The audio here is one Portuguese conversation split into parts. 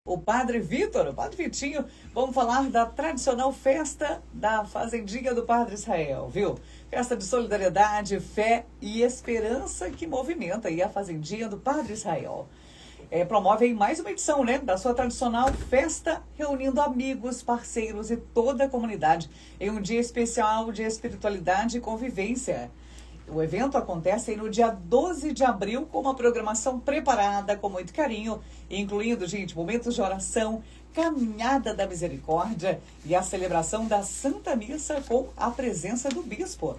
O Padre Vitor, o Padre Vitinho, vamos falar da tradicional festa da Fazendinha do Padre Israel, viu? Festa de solidariedade, fé e esperança que movimenta aí a Fazendinha do Padre Israel. Promove aí mais uma edição, né, da sua tradicional festa, reunindo amigos, parceiros e toda a comunidade em um dia especial de espiritualidade e convivência. O evento acontece aí no dia 12 de abril com uma programação preparada com muito carinho, incluindo, gente, momentos de oração, caminhada da misericórdia e a celebração da Santa Missa com a presença do bispo.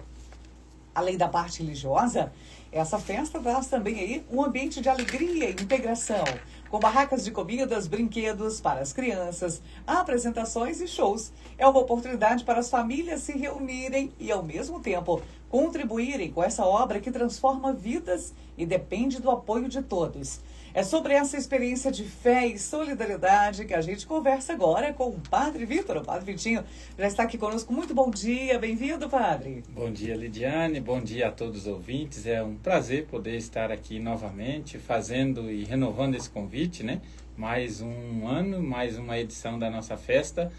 Além da parte religiosa, essa festa traz também aí um ambiente de alegria e integração, com barracas de comidas, brinquedos para as crianças, apresentações e shows. É uma oportunidade para as famílias se reunirem e, ao mesmo tempo, contribuírem com essa obra que transforma vidas e depende do apoio de todos. É sobre essa experiência de fé e solidariedade que a gente conversa agora com o Padre Vitor. O Padre Vitinho já está aqui conosco. Muito bom dia, bem-vindo, Padre. Bom dia, Lidiane, bom dia a todos os ouvintes. É um prazer poder estar aqui novamente fazendo e renovando esse convite, né? Mais um ano, mais uma edição da nossa festa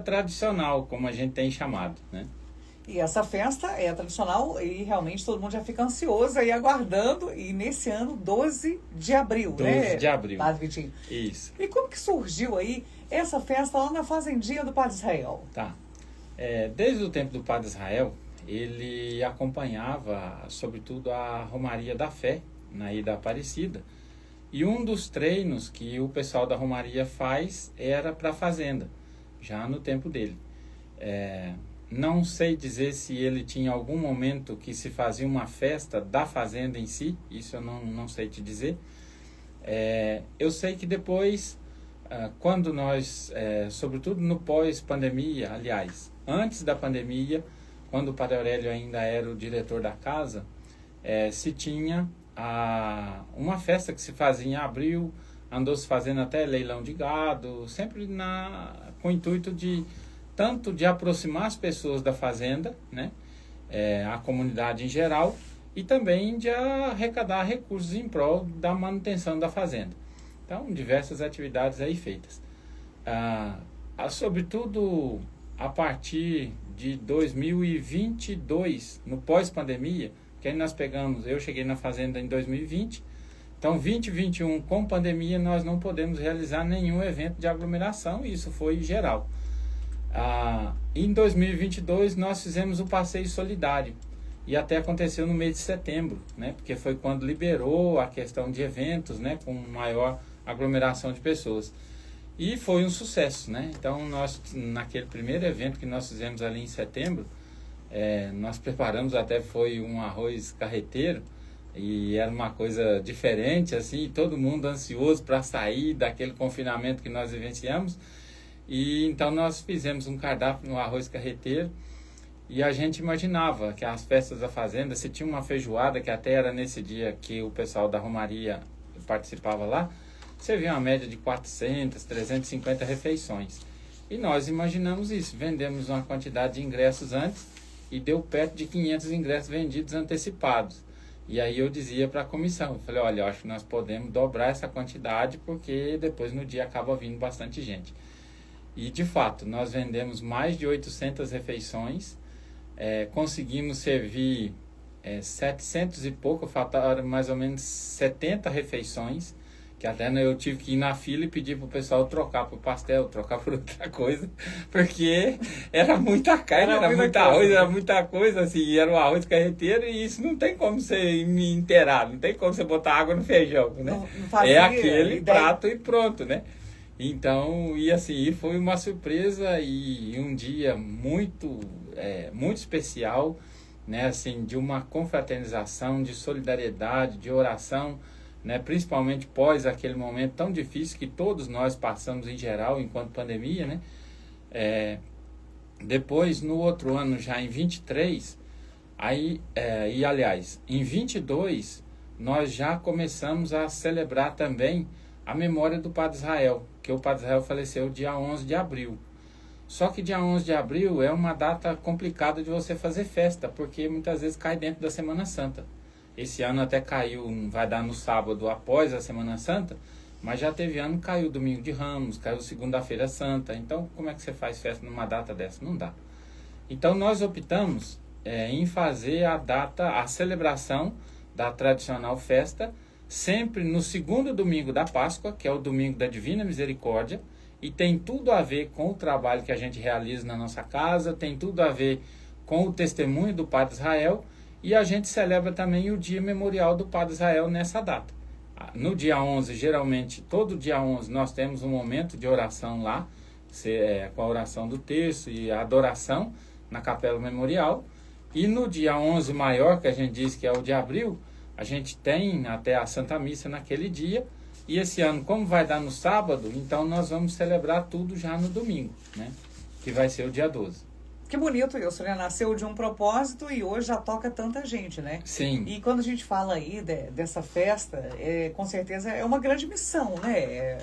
tradicional, como a gente tem chamado, né? E essa festa é tradicional e realmente todo mundo já fica ansioso aí aguardando. E nesse ano, 12 de abril, 12 né? de abril. Padre Vitinho. Isso. E como que surgiu aí essa festa lá na Fazendinha do Padre Israel? Tá. Desde o tempo do Padre Israel, ele acompanhava, sobretudo, a Romaria da Fé, na Ida Aparecida. E um dos treinos que o pessoal da Romaria faz era para a Fazenda, já no tempo dele. Não sei dizer se ele tinha algum momento que se fazia uma festa da fazenda em si, isso eu não sei te dizer. Eu sei que depois, quando nós, sobretudo no pós-pandemia, aliás, antes da pandemia, quando o Padre Aurélio ainda era o diretor da casa, se tinha uma festa que se fazia em abril, andou se fazendo até leilão de gado, sempre com o intuito tanto de aproximar as pessoas da fazenda, né, a comunidade em geral, e também de arrecadar recursos em prol da manutenção da fazenda. Então, diversas atividades aí feitas. Sobretudo a partir de 2022, no pós-pandemia, que aí eu cheguei na fazenda em 2020, então 2021 com pandemia nós não podemos realizar nenhum evento de aglomeração, e isso foi geral. Em 2022 nós fizemos o passeio solidário e até aconteceu no mês de setembro, né? Porque foi quando liberou a questão de eventos, né? Com maior aglomeração de pessoas, e foi um sucesso, né? Então nós, naquele primeiro evento que nós fizemos ali em setembro, nós preparamos, até foi um arroz carreteiro, e era uma coisa diferente, assim, todo mundo ansioso para sair daquele confinamento que nós vivenciamos. E então nós fizemos um cardápio no arroz carreteiro, e a gente imaginava que as festas da fazenda, se tinha uma feijoada, que até era nesse dia que o pessoal da Romaria participava lá, servia uma média de 400, 350 refeições. E nós imaginamos isso, vendemos uma quantidade de ingressos antes e deu perto de 500 ingressos vendidos antecipados. E aí eu dizia para a comissão, eu falei, olha, eu acho que nós podemos dobrar essa quantidade, porque depois no dia acaba vindo bastante gente. E, de fato, nós vendemos mais de 800 refeições, conseguimos servir 700 e pouco, faltaram mais ou menos 70 refeições, que até eu tive que ir na fila e pedir para o pessoal trocar por pastel, trocar por outra coisa, porque era muita carne, era muita arroz, era muita coisa, assim, era o arroz carreteiro, e isso não tem como você me inteirar, não tem como você botar água no feijão, né? Não fazia, é aquele prato e pronto, né? Então, e assim, foi uma surpresa e um dia muito especial, né, assim, de uma confraternização, de solidariedade, de oração, né, principalmente pós aquele momento tão difícil que todos nós passamos em geral, enquanto pandemia, né? Depois, no outro ano, já em 23, aliás, em 22, nós já começamos a celebrar também a memória do Padre Israel, que o Padre Israel faleceu dia 11 de abril. Só que dia 11 de abril é uma data complicada de você fazer festa, porque muitas vezes cai dentro da Semana Santa. Esse ano até caiu, vai dar no sábado após a Semana Santa, Mas já teve ano que caiu Domingo de Ramos, caiu Segunda-feira Santa. Então, como é que você faz festa numa data dessa? Não dá. Então, nós optamos em fazer a celebração da tradicional festa, sempre no segundo domingo da Páscoa, que é o domingo da Divina Misericórdia, e tem tudo a ver com o trabalho que a gente realiza na nossa casa, tem tudo a ver com o testemunho do Padre Israel, e a gente celebra também o Dia Memorial do Padre Israel nessa data. No dia 11, geralmente, todo dia 11, nós temos um momento de oração lá, com a oração do terço e a adoração na Capela Memorial. E no dia 11 maior, que a gente diz que é o de abril, a gente tem até a Santa Missa naquele dia. E esse ano, como vai dar no sábado, então nós vamos celebrar tudo já no domingo, né? Que vai ser o dia 12. Que bonito isso, né? Nasceu de um propósito e hoje já toca tanta gente, né? Sim. E quando a gente fala aí dessa festa, com certeza é uma grande missão, né?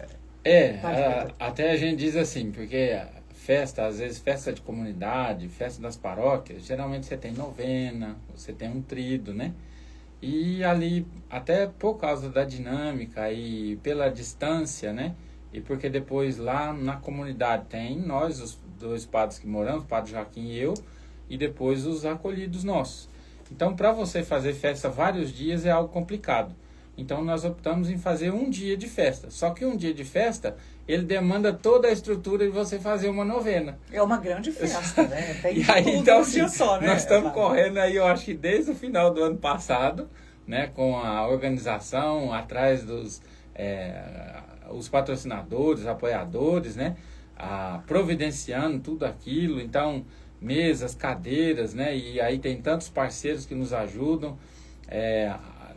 Até a gente diz assim, porque festa, às vezes festa de comunidade, festa das paróquias, geralmente você tem novena, você tem um trido, né? E ali, até por causa da dinâmica e pela distância, né? E porque depois lá na comunidade tem nós, os dois padres que moramos, o Padre Joaquim e eu, e depois os acolhidos nossos. Então, para você fazer festa vários dias é algo complicado. Então, nós optamos em fazer um dia de festa. Só que um dia de festa, ele demanda toda a estrutura de você fazer uma novena. É uma grande festa, né? Tem e aí, tudo então, um dia só, né? Nós estamos correndo aí, eu acho que desde o final do ano passado, né, com a organização, atrás dos os patrocinadores, apoiadores, né, providenciando tudo aquilo. Então, mesas, cadeiras, né, e aí tem tantos parceiros que nos ajudam.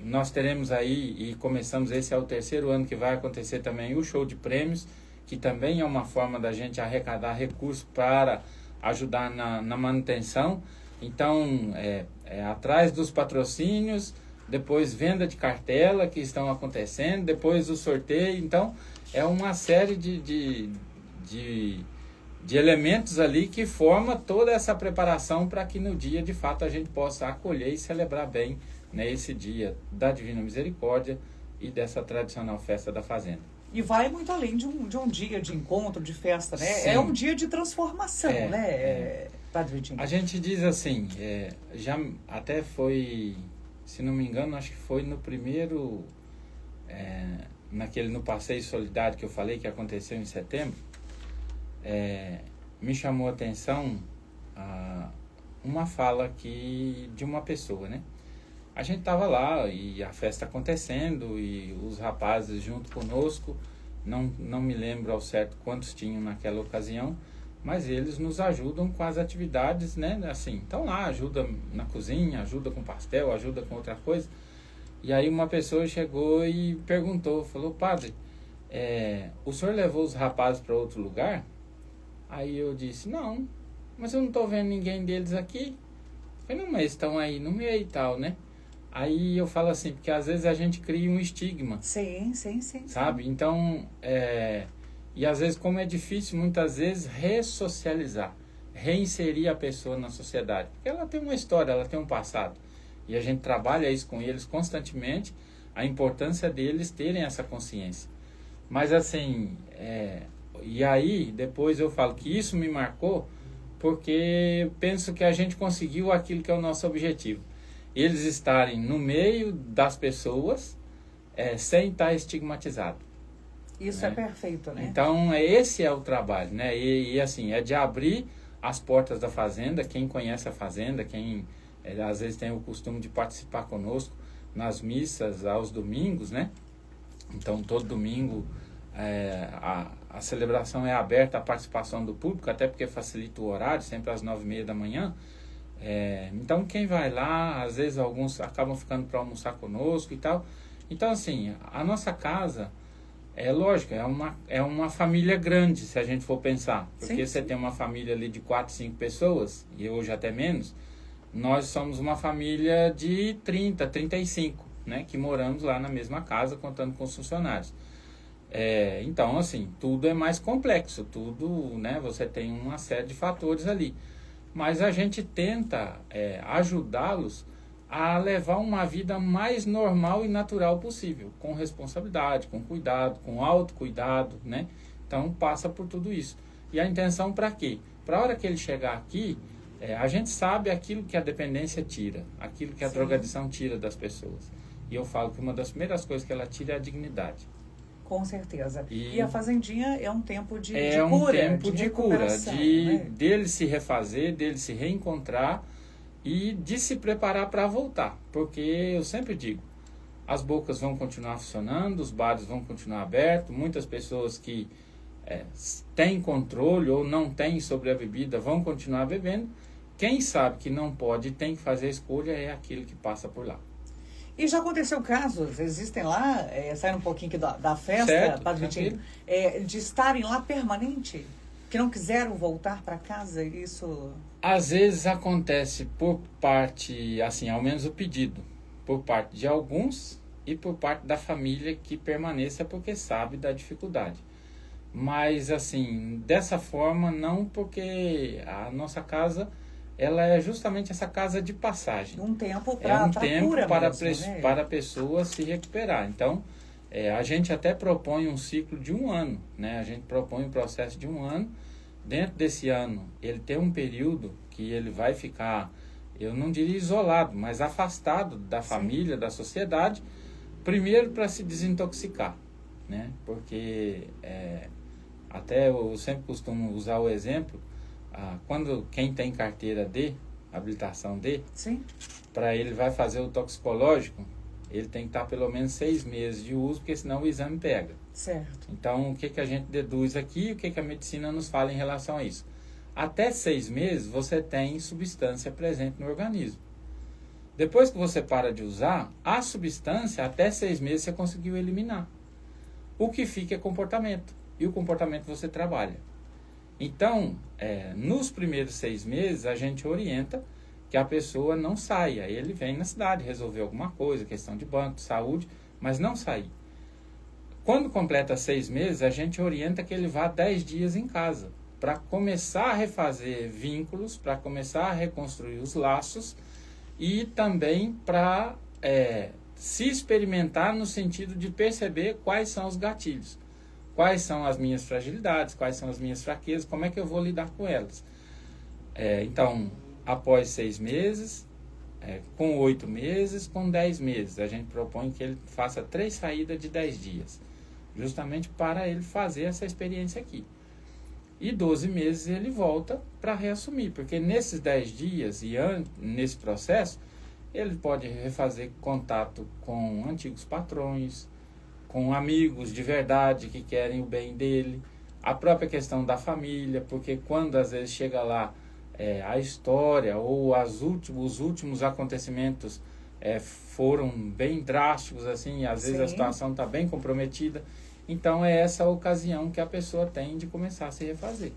Nós teremos aí, e começamos, esse é o terceiro ano que vai acontecer também o show de prêmios, que também é uma forma da gente arrecadar recursos para ajudar na manutenção. Então, atrás dos patrocínios, depois venda de cartela que estão acontecendo, depois o sorteio. Então, é uma série de elementos ali que forma toda essa preparação para que no dia, de fato, a gente possa acolher e celebrar bem, né, esse dia da Divina Misericórdia e dessa tradicional festa da Fazenda. E vai muito além de um dia de encontro, de festa, né? Sim. É um dia de transformação, né, Padre Vitinho? A gente diz assim, já até foi, se não me engano, acho que foi no primeiro, no Passeio Solidário que eu falei, que aconteceu em setembro, me chamou a atenção uma fala de uma pessoa, né? A gente estava lá e a festa acontecendo e os rapazes junto conosco, não me lembro ao certo quantos tinham naquela ocasião, mas eles nos ajudam com as atividades, né? Assim, então lá, ajuda na cozinha, ajuda com pastel, ajuda com outra coisa. E aí uma pessoa chegou e perguntou, falou: padre, o senhor levou os rapazes para outro lugar? Aí eu disse: não, mas eu não estou vendo ninguém deles aqui. Eu falei: não, mas estão aí no meio e tal, né? Aí eu falo assim, porque às vezes a gente cria um estigma. Sim. Sabe? Então, e às vezes, como é difícil, muitas vezes, ressocializar, reinserir a pessoa na sociedade. Porque ela tem uma história, ela tem um passado. E a gente trabalha isso com eles constantemente, a importância deles terem essa consciência. Mas assim, e aí, depois eu falo que isso me marcou, porque penso que a gente conseguiu aquilo que é o nosso objetivo. Eles estarem no meio das pessoas, sem estar estigmatizado. Isso, né? É perfeito, né? Então, esse é o trabalho, né? E assim, é de abrir as portas da Fazenda. Quem conhece a Fazenda, quem às vezes tem o costume de participar conosco nas missas aos domingos, né? Então, todo domingo a celebração é aberta à participação do público, até porque facilita o horário, sempre às 9h30 da manhã. Então, quem vai lá, às vezes alguns acabam ficando para almoçar conosco e tal. Então, assim, a nossa casa, lógico, é uma família grande, se a gente for pensar. Porque você tem uma família ali de 4, 5 pessoas, e hoje até menos. Nós somos uma família de 30, 35, né? Que moramos lá na mesma casa, contando com os funcionários. Então, assim, tudo é mais complexo, tudo, né? Você tem uma série de fatores ali. Mas a gente tenta ajudá-los a levar uma vida mais normal e natural possível, com responsabilidade, com cuidado, com autocuidado, né? Então passa por tudo isso. E a intenção para quê? Para a hora que ele chegar aqui, a gente sabe aquilo que a dependência tira, aquilo que a drogadição tira das pessoas. E eu falo que uma das primeiras coisas que ela tira é a dignidade. Com certeza. E a Fazendinha é um tempo de cura. É um tempo de cura, né? Dele se refazer, dele se reencontrar e de se preparar para voltar. Porque eu sempre digo, as bocas vão continuar funcionando, os bares vão continuar abertos, muitas pessoas que têm controle ou não têm sobre a bebida vão continuar bebendo. Quem sabe que não pode e tem que fazer a escolha é aquele que passa por lá. E já aconteceu casos, existem lá, saindo um pouquinho aqui da festa, certo, Padre Vitinho, de estarem lá permanente, que não quiseram voltar para casa, isso... Às vezes acontece por parte, assim, ao menos o pedido, por parte de alguns e por parte da família que permaneça porque sabe da dificuldade. Mas, assim, dessa forma, não, porque a nossa casa... ela é justamente essa casa de passagem. Um tempo para cura mesmo, né? Para a pessoa se recuperar. Então, a gente até propõe um ciclo de 1 ano, né? A gente propõe um processo de 1 ano. Dentro desse ano, ele tem um período que ele vai ficar, eu não diria isolado, mas afastado da família, da sociedade, primeiro para se desintoxicar, né? Porque até eu sempre costumo usar o exemplo, quando quem tem carteira D, habilitação D, para ele vai fazer o toxicológico, ele tem que estar pelo menos 6 meses de uso, porque senão o exame pega. Certo. Então, o que a gente deduz aqui, o que a medicina nos fala em relação a isso? Até 6 meses você tem substância presente no organismo. Depois que você para de usar, a substância, até 6 meses você conseguiu eliminar. O que fica é comportamento. E o comportamento você trabalha. Então, nos primeiros 6 meses, a gente orienta que a pessoa não saia. Ele vem na cidade resolver alguma coisa, questão de banco, de saúde, mas não sair. Quando completa 6 meses, a gente orienta que ele vá 10 dias em casa, para começar a refazer vínculos, para começar a reconstruir os laços e também para se experimentar no sentido de perceber quais são os gatilhos. Quais são as minhas fragilidades, quais são as minhas fraquezas, como é que eu vou lidar com elas. Então, após 6 meses, com 8 meses, com 10 meses, a gente propõe que ele faça 3 saídas de 10 dias, justamente para ele fazer essa experiência aqui. E 12 meses ele volta para reassumir, porque nesses 10 dias e nesse processo, ele pode refazer contato com antigos patrões, com amigos de verdade que querem o bem dele, a própria questão da família, porque quando às vezes chega lá a história ou os últimos acontecimentos foram bem drásticos, assim, e às vezes a situação está bem comprometida, então é essa ocasião que a pessoa tem de começar a se refazer.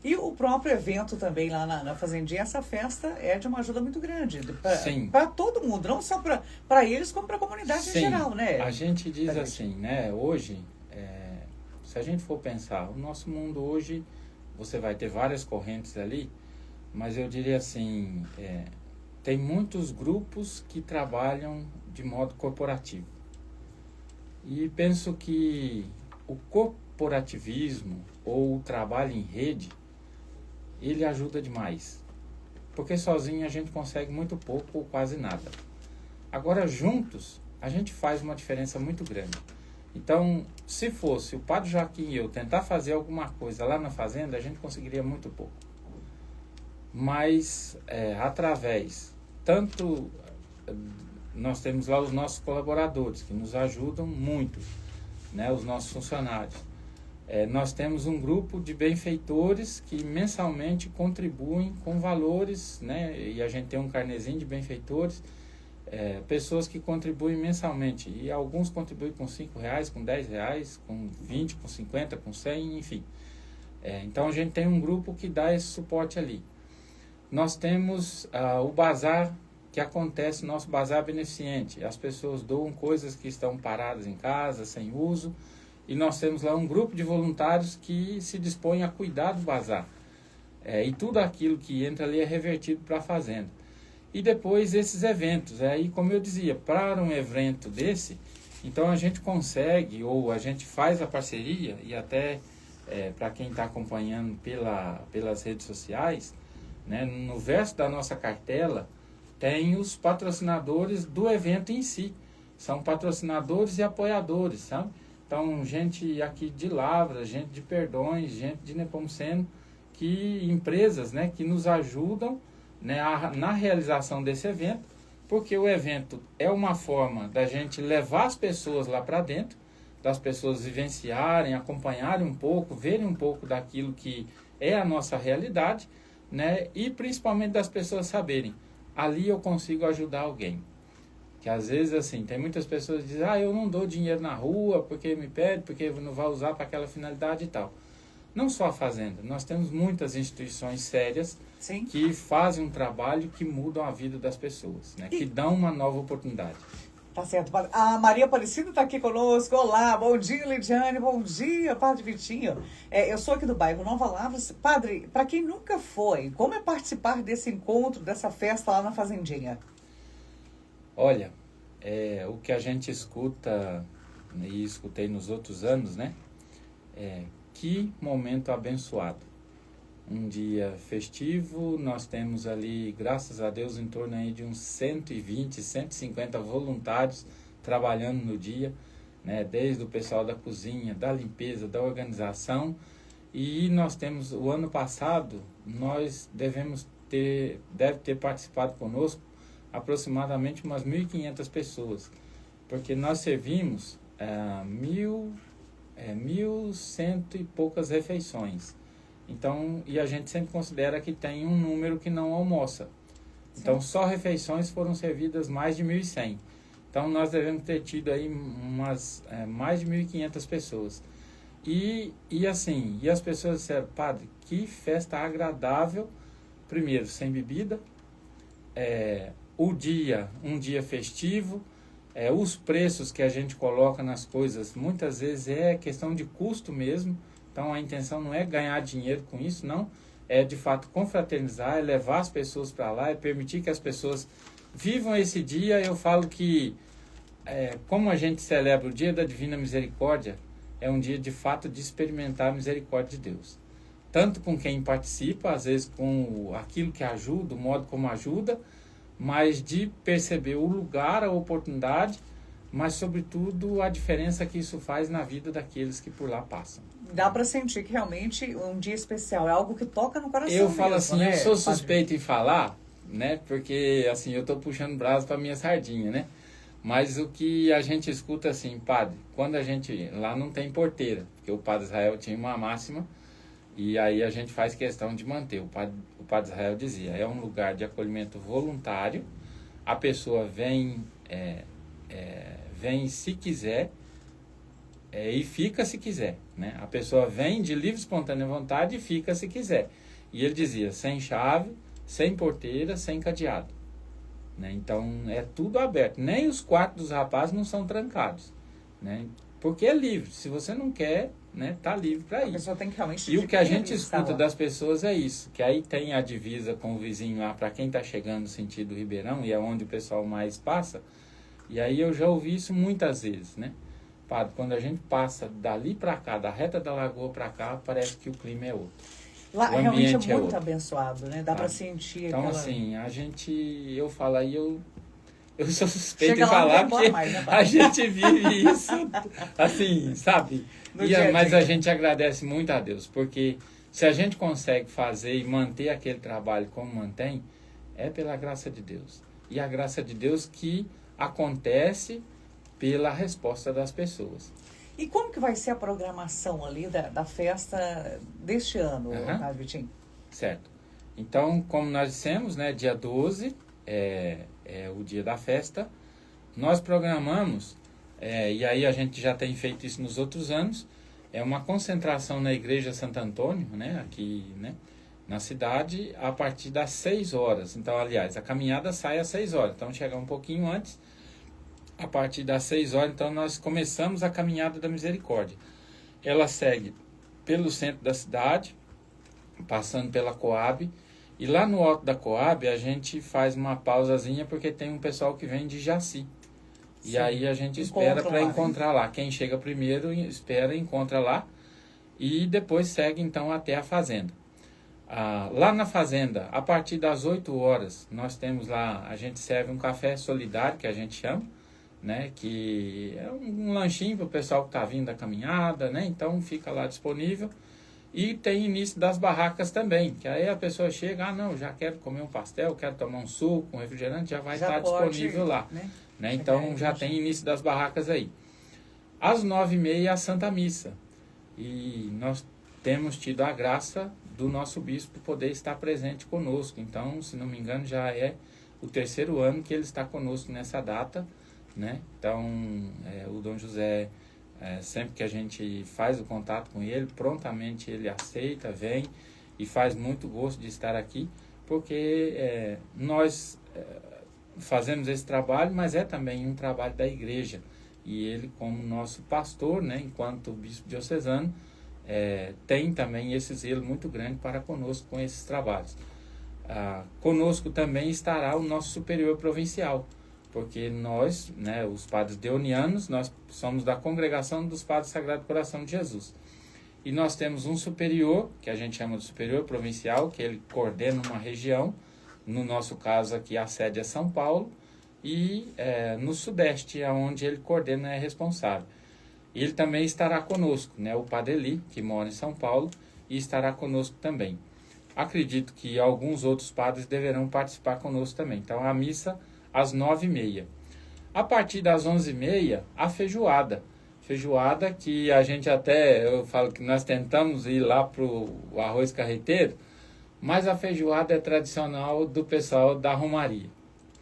E o próprio evento também lá na Fazendinha, essa festa é de uma ajuda muito grande. Para todo mundo, não só para eles, como para a comunidade em geral, né? A gente diz assim, né? Hoje, se a gente for pensar, o nosso mundo hoje, você vai ter várias correntes ali, mas eu diria assim, tem muitos grupos que trabalham de modo corporativo. E penso que o corporativismo ou o trabalho em rede, ele ajuda demais, porque sozinho a gente consegue muito pouco ou quase nada. Agora, juntos, a gente faz uma diferença muito grande. Então, se fosse o Padre Joaquim e eu tentar fazer alguma coisa lá na fazenda, a gente conseguiria muito pouco. Mas, através, tanto nós temos lá os nossos colaboradores, que nos ajudam muito, né, os nossos funcionários. Nós temos um grupo de benfeitores que mensalmente contribuem com valores, né? E a gente tem um carnezinho de benfeitores, pessoas que contribuem mensalmente. E alguns contribuem com R$5, com R$10, com 20, com 50, com 100, enfim. Então a gente tem um grupo que dá esse suporte ali. Nós temos o bazar que acontece, nosso bazar beneficente. As pessoas doam coisas que estão paradas em casa, sem uso. E nós temos lá um grupo de voluntários que se dispõe a cuidar do bazar. E tudo aquilo que entra ali é revertido para a fazenda. e depois esses eventos. Aí, como eu dizia, para um evento desse, então a gente consegue, ou a gente faz a parceria, e até para quem está acompanhando pelas redes sociais, né, no verso da nossa cartela tem os patrocinadores do evento em si. São patrocinadores e apoiadores, sabe? Então, gente aqui de Lavras, gente de Perdões, gente de Nepomuceno, empresas, né, que nos ajudam, né, na realização desse evento, porque o evento é uma forma da gente levar as pessoas lá para dentro, das pessoas vivenciarem, acompanharem um pouco, verem um pouco daquilo que é a nossa realidade, né, e principalmente das pessoas saberem, ali eu consigo ajudar alguém. Que às vezes, assim, tem muitas pessoas que dizem, eu não dou dinheiro na rua porque me pede, porque não vai usar para aquela finalidade e tal. Não só a Fazenda, nós temos muitas instituições sérias Sim. que fazem um trabalho que mudam a vida das pessoas, né? Que dão uma nova oportunidade. Tá certo. A Maria Aparecida está aqui conosco. Olá, bom dia, Lidiane, bom dia, Padre Vitinho. Eu sou aqui do bairro Nova Lavras. Padre, para quem nunca foi, como é participar desse encontro, dessa festa lá na Fazendinha? Olha, o que a gente escuta, e escutei nos outros anos, né? Que momento abençoado. Um dia festivo, nós temos ali, graças a Deus, em torno aí de uns 120, 150 voluntários trabalhando no dia, né? Desde o pessoal da cozinha, da limpeza, da organização. E nós temos, o ano passado, nós deve ter participado conosco aproximadamente umas 1.500 pessoas, porque nós servimos 1.100 e poucas refeições. Então, e a gente sempre considera que tem um número que não almoça. Então, só refeições foram servidas mais de 1.100. Então, nós devemos ter tido aí mais de 1.500 pessoas. E as pessoas disseram, padre, que festa agradável. Primeiro, sem bebida. Um dia festivo. Os preços que a gente coloca nas coisas, muitas vezes é questão de custo mesmo. Então, a intenção não é ganhar dinheiro com isso, não. É, de fato, confraternizar, é levar as pessoas para lá, é permitir que as pessoas vivam esse dia. Eu falo que, como a gente celebra o Dia da Divina Misericórdia, é um dia, de fato, de experimentar a misericórdia de Deus. Tanto com quem participa, às vezes com aquilo que ajuda, o modo como ajuda, mas de perceber o lugar, a oportunidade, mas, sobretudo, a diferença que isso faz na vida daqueles que por lá passam. Dá para sentir que realmente um dia especial é algo que toca no coração. Eu falo mesmo, assim, né, eu sou padre? suspeito em falar, né? Porque, assim, eu estou puxando brasa para minha sardinha, né? Mas o que a gente escuta, assim, padre, quando a gente... Lá não tem porteira, porque o padre Israel tinha uma máxima, e aí a gente faz questão de manter. O padre Israel dizia, é um lugar de acolhimento voluntário, a pessoa vem se quiser, e fica se quiser, né? A pessoa vem de livre e espontânea vontade e fica se quiser. E ele dizia, sem chave, sem porteira, sem cadeado, né? Então, é tudo aberto. Nem os quartos dos rapazes não são trancados, né? Porque é livre. Se você não quer, né, tá livre para ir. A pessoa tem que realmente... E o que a gente escuta das pessoas é isso, que aí tem a divisa com o vizinho lá, para quem está chegando no sentido Ribeirão, e é onde o pessoal mais passa. E aí eu já ouvi isso muitas vezes, né? Padre, quando a gente passa dali para cá, da reta da lagoa para cá, parece que o clima é outro. Lá o realmente ambiente é muito outro. Abençoado, né? Dá para sentir então, aquela... assim, eu falo aí, eu sou suspeito Chega em lá, não falar, vai embora porque mais, né, a gente vive isso, assim, sabe? Mas a gente agradece muito a Deus, porque se a gente consegue fazer e manter aquele trabalho como mantém, é pela graça de Deus. E a graça de Deus que acontece pela resposta das pessoas. E como que vai ser a programação ali da festa deste ano, Padre Vitinho? Certo. Então, como nós dissemos, né, dia 12 é o dia da festa. Nós programamos, e aí a gente já tem feito isso nos outros anos, uma concentração na Igreja Santo Antônio, né, aqui, né, na cidade, a partir das 6 horas. Então, aliás, a caminhada sai às 6 horas. Então, chega um pouquinho antes. A partir das 6 horas, então, nós começamos a Caminhada da Misericórdia. Ela segue pelo centro da cidade, passando pela Coab, E lá no Alto da Coab a gente faz uma pausazinha porque tem um pessoal que vem de Jaci. E Sim. aí a gente espera para encontrar lá. Quem chega primeiro espera, encontra lá e depois segue então até a fazenda. Lá na fazenda, a partir das 8 horas, nós temos lá, a gente serve um café solidário, que a gente chama, né? Que é um lanchinho para o pessoal que está vindo da caminhada, né? Então fica lá disponível. E tem início das barracas também, que aí a pessoa chega, não, já quero comer um pastel, quero tomar um suco, um refrigerante, já vai estar disponível lá. Né? Então já tem início das barracas aí. Às 9h30 a Santa Missa. E nós temos tido a graça do nosso bispo poder estar presente conosco. Então, se não me engano, já é o 3º ano que ele está conosco nessa data. Né? Então, o Dom José... sempre que a gente faz o contato com ele, prontamente ele aceita, vem e faz muito gosto de estar aqui, porque nós fazemos esse trabalho, mas é também um trabalho da igreja. E ele, como nosso pastor, né, enquanto bispo diocesano, tem também esse zelo muito grande para conosco com esses trabalhos. Conosco também estará o nosso superior provincial, porque nós, né, os padres deonianos, nós somos da congregação dos padres Sagrado Coração de Jesus. E nós temos um superior, que a gente chama de superior provincial, que ele coordena uma região, no nosso caso aqui a sede é São Paulo, e no Sudeste, onde ele coordena, é responsável. Ele também estará conosco, né, o Padre Eli, que mora em São Paulo, e estará conosco também. Acredito que alguns outros padres deverão participar conosco também. Então a missa às 9h30. A partir das 11h30, a feijoada. Feijoada que a gente eu falo que nós tentamos ir lá para o arroz carreteiro, mas a feijoada é tradicional do pessoal da Romaria.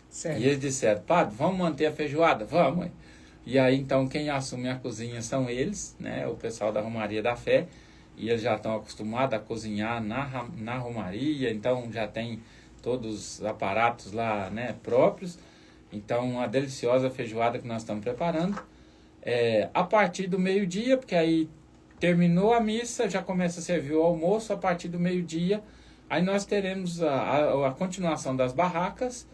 Certo. E eles disseram, padre, vamos manter a feijoada? Vamos. E aí, então, quem assume a cozinha são eles, né, o pessoal da Romaria da Fé, e eles já estão acostumados a cozinhar na Romaria, então já tem todos os aparatos lá, né, próprios. Então, uma deliciosa feijoada que nós estamos preparando. A partir do meio-dia, porque aí terminou a missa, já começa a servir o almoço. A partir do meio-dia, aí nós teremos a continuação das barracas.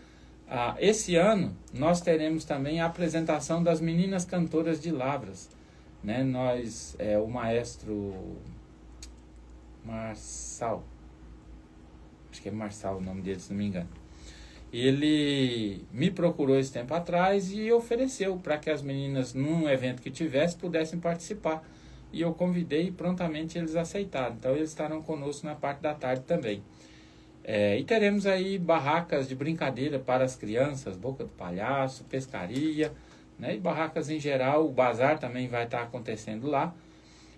Esse ano, nós teremos também a apresentação das meninas cantoras de Lavras. Né? O maestro Marçal, acho que é Marçal o nome dele, se não me engano. Ele me procurou esse tempo atrás e ofereceu para que as meninas, num evento que tivesse, pudessem participar. E eu convidei e prontamente eles aceitaram. Então eles estarão conosco na parte da tarde também. E teremos aí barracas de brincadeira para as crianças, boca do palhaço, pescaria, né? E barracas em geral. O bazar também vai estar acontecendo lá.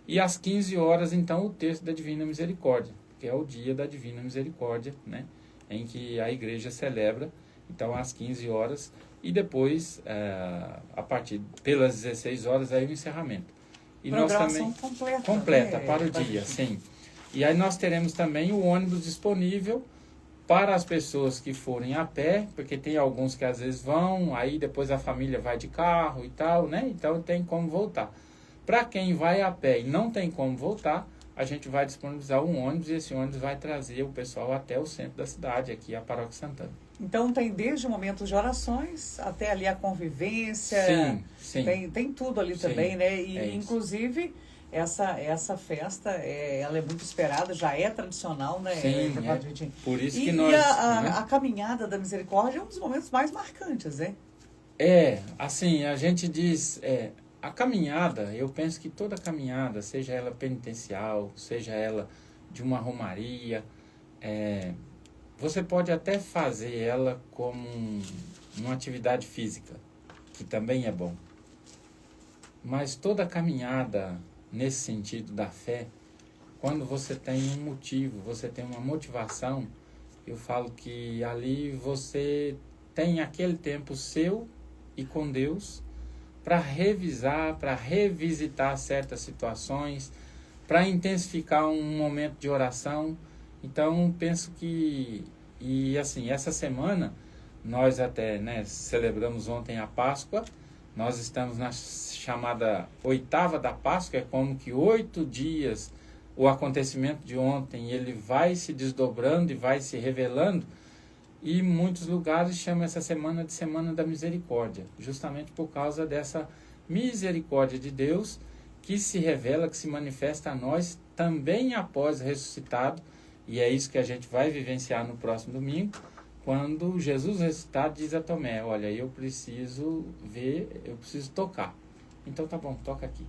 E às 15 horas, então, o terço da Divina Misericórdia, que é o dia da Divina Misericórdia, né? Em que a igreja celebra, então, às 15 horas, e depois, a partir pelas 16 horas, aí o encerramento. E nós também completa para o dia, sim. E aí nós teremos também o ônibus disponível para as pessoas que forem a pé, porque tem alguns que às vezes vão, aí depois a família vai de carro e tal, né? Então tem como voltar. Para quem vai a pé e não tem como voltar, a gente vai disponibilizar um ônibus e esse ônibus vai trazer o pessoal até o centro da cidade, aqui a Paróquia Santana. Então tem desde momentos de orações até ali a convivência. Sim, sim. Tem tudo ali, sim, também, né? E inclusive essa festa, ela é muito esperada, já é tradicional, né? Sim, por isso que nós... E a caminhada da misericórdia é um dos momentos mais marcantes, né? Assim, a gente diz... A caminhada, eu penso que toda caminhada, seja ela penitencial, seja ela de uma romaria, você pode até fazer ela como uma atividade física, que também é bom. Mas toda caminhada, nesse sentido da fé, quando você tem um motivo, você tem uma motivação, eu falo que ali você tem aquele tempo seu e com Deus, para revisar, para revisitar certas situações, para intensificar um momento de oração. Então, penso que... E assim, essa semana, nós até, né, celebramos ontem a Páscoa. Nós estamos na chamada 8ª da Páscoa, é como que 8 dias o acontecimento de ontem, ele vai se desdobrando e vai se revelando, e muitos lugares chamam essa semana de Semana da Misericórdia, justamente por causa dessa misericórdia de Deus que se revela, que se manifesta a nós também após ressuscitado, e é isso que a gente vai vivenciar no próximo domingo, quando Jesus ressuscitado diz a Tomé, olha, eu preciso ver, eu preciso tocar. Então tá bom, toca aqui.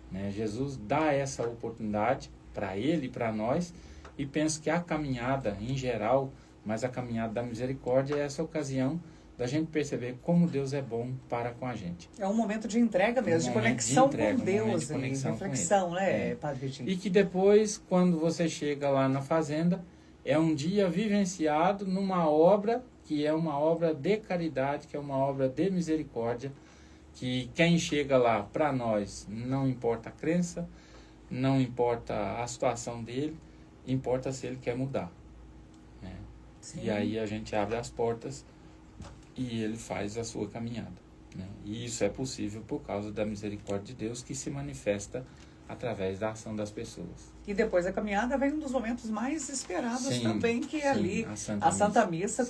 Né? Jesus dá essa oportunidade para ele e para nós, e penso que a caminhada em geral, mas a caminhada da misericórdia é essa ocasião da gente perceber como Deus é bom para com a gente. É um momento de entrega mesmo, de conexão com Deus, de conexão e reflexão, né, É. Padre Vitinho? E que depois, quando você chega lá na fazenda, é um dia vivenciado numa obra que é uma obra de caridade, que é uma obra de misericórdia, que quem chega lá, para nós, não importa a crença, não importa a situação dele, importa se ele quer mudar. Né? E aí a gente abre as portas e ele faz a sua caminhada. Né? E isso é possível por causa da misericórdia de Deus que se manifesta através da ação das pessoas. E depois da caminhada vem um dos momentos mais esperados também, que é ali a Santa Missa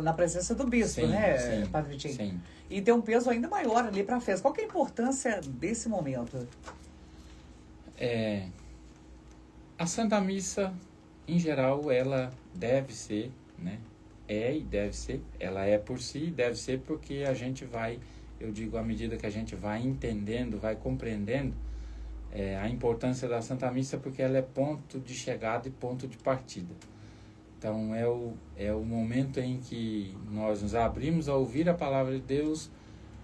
na presença do bispo, né, Padre Vitinho? Sim. E tem um peso ainda maior ali para a festa. Qual que é a importância desse momento? A Santa Missa, em geral, ela deve ser, né? E deve ser, ela é por si, deve ser porque a gente vai, eu digo, à medida que a gente vai entendendo, vai compreendendo a importância da Santa Missa, porque ela é ponto de chegada e ponto de partida. Então é o momento em que nós nos abrimos a ouvir a palavra de Deus,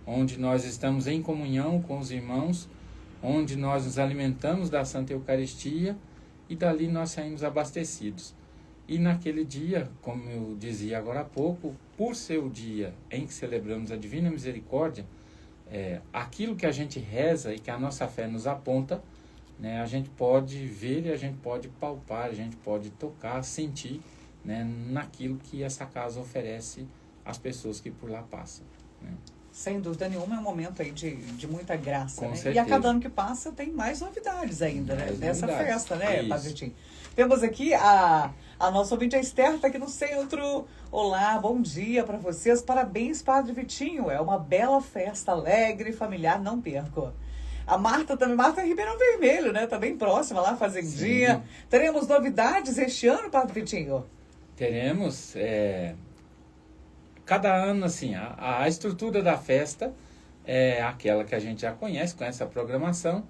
onde nós estamos em comunhão com os irmãos, onde nós nos alimentamos da Santa Eucaristia e dali nós saímos abastecidos. E naquele dia, como eu dizia agora há pouco, por ser o dia em que celebramos a Divina Misericórdia, aquilo que a gente reza e que a nossa fé nos aponta, né, a gente pode ver e a gente pode palpar, a gente pode tocar, sentir, né, naquilo que essa casa oferece às pessoas que por lá passam. Né? Sem dúvida nenhuma, é um momento aí de muita graça. Com né? certeza. E a cada ano que passa tem mais novidades ainda, né? Nessa festa, né, Isso. Padre Vitinho? Temos aqui a nossa ouvinte, a Esther, está aqui no centro. Olá, bom dia para vocês. Parabéns, Padre Vitinho. É uma bela festa, alegre, familiar, não perco. A Marta também, Marta Ribeirão Vermelho, né? Tá bem próxima lá, Fazendinha. Sim. Teremos novidades este ano, Padre Vitinho? Teremos. Cada ano, assim, a estrutura da festa é aquela que a gente já conhece, com essa programação.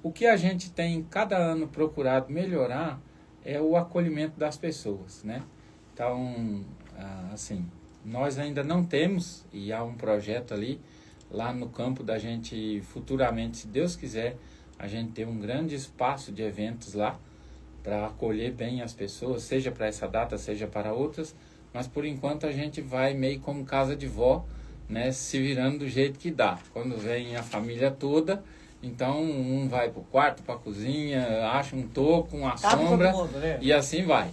O que a gente tem cada ano procurado melhorar é o acolhimento das pessoas, né? Então, assim, nós ainda não temos, e há um projeto ali, lá no campo da gente, futuramente, se Deus quiser, a gente ter um grande espaço de eventos lá, para acolher bem as pessoas, seja para essa data, seja para outras, mas por enquanto a gente vai meio como casa de vó, né, se virando do jeito que dá. Quando vem a família toda, então um vai para o quarto, para a cozinha, acha um toco, uma sombra, mundo, né? E assim vai.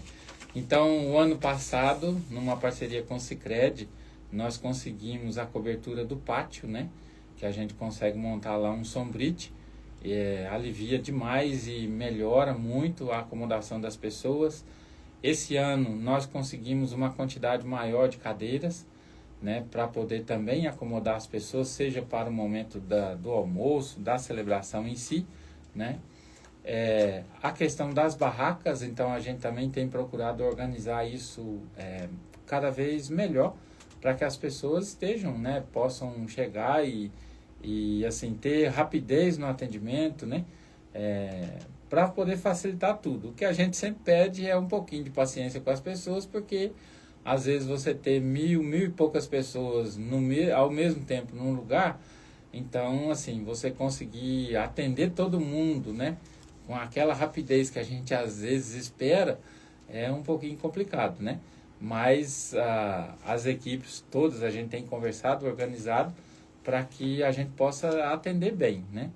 Então, o ano passado, numa parceria com o Sicredi, nós conseguimos a cobertura do pátio, né, que a gente consegue montar lá um sombrite, alivia demais e melhora muito a acomodação das pessoas. Esse ano nós conseguimos uma quantidade maior de cadeiras, né, para poder também acomodar as pessoas, seja para o momento do almoço, da celebração em si, né. A questão das barracas, então a gente também tem procurado organizar isso cada vez melhor, para que as pessoas estejam, né, possam chegar e assim, ter rapidez no atendimento, né, para poder facilitar tudo. O que a gente sempre pede é um pouquinho de paciência com as pessoas, porque às vezes você ter mil e poucas pessoas ao mesmo tempo num lugar, então, assim, você conseguir atender todo mundo, né, com aquela rapidez que a gente às vezes espera, é um pouquinho complicado, né? Mas as equipes todas a gente tem conversado, organizado, para que a gente possa atender bem, né?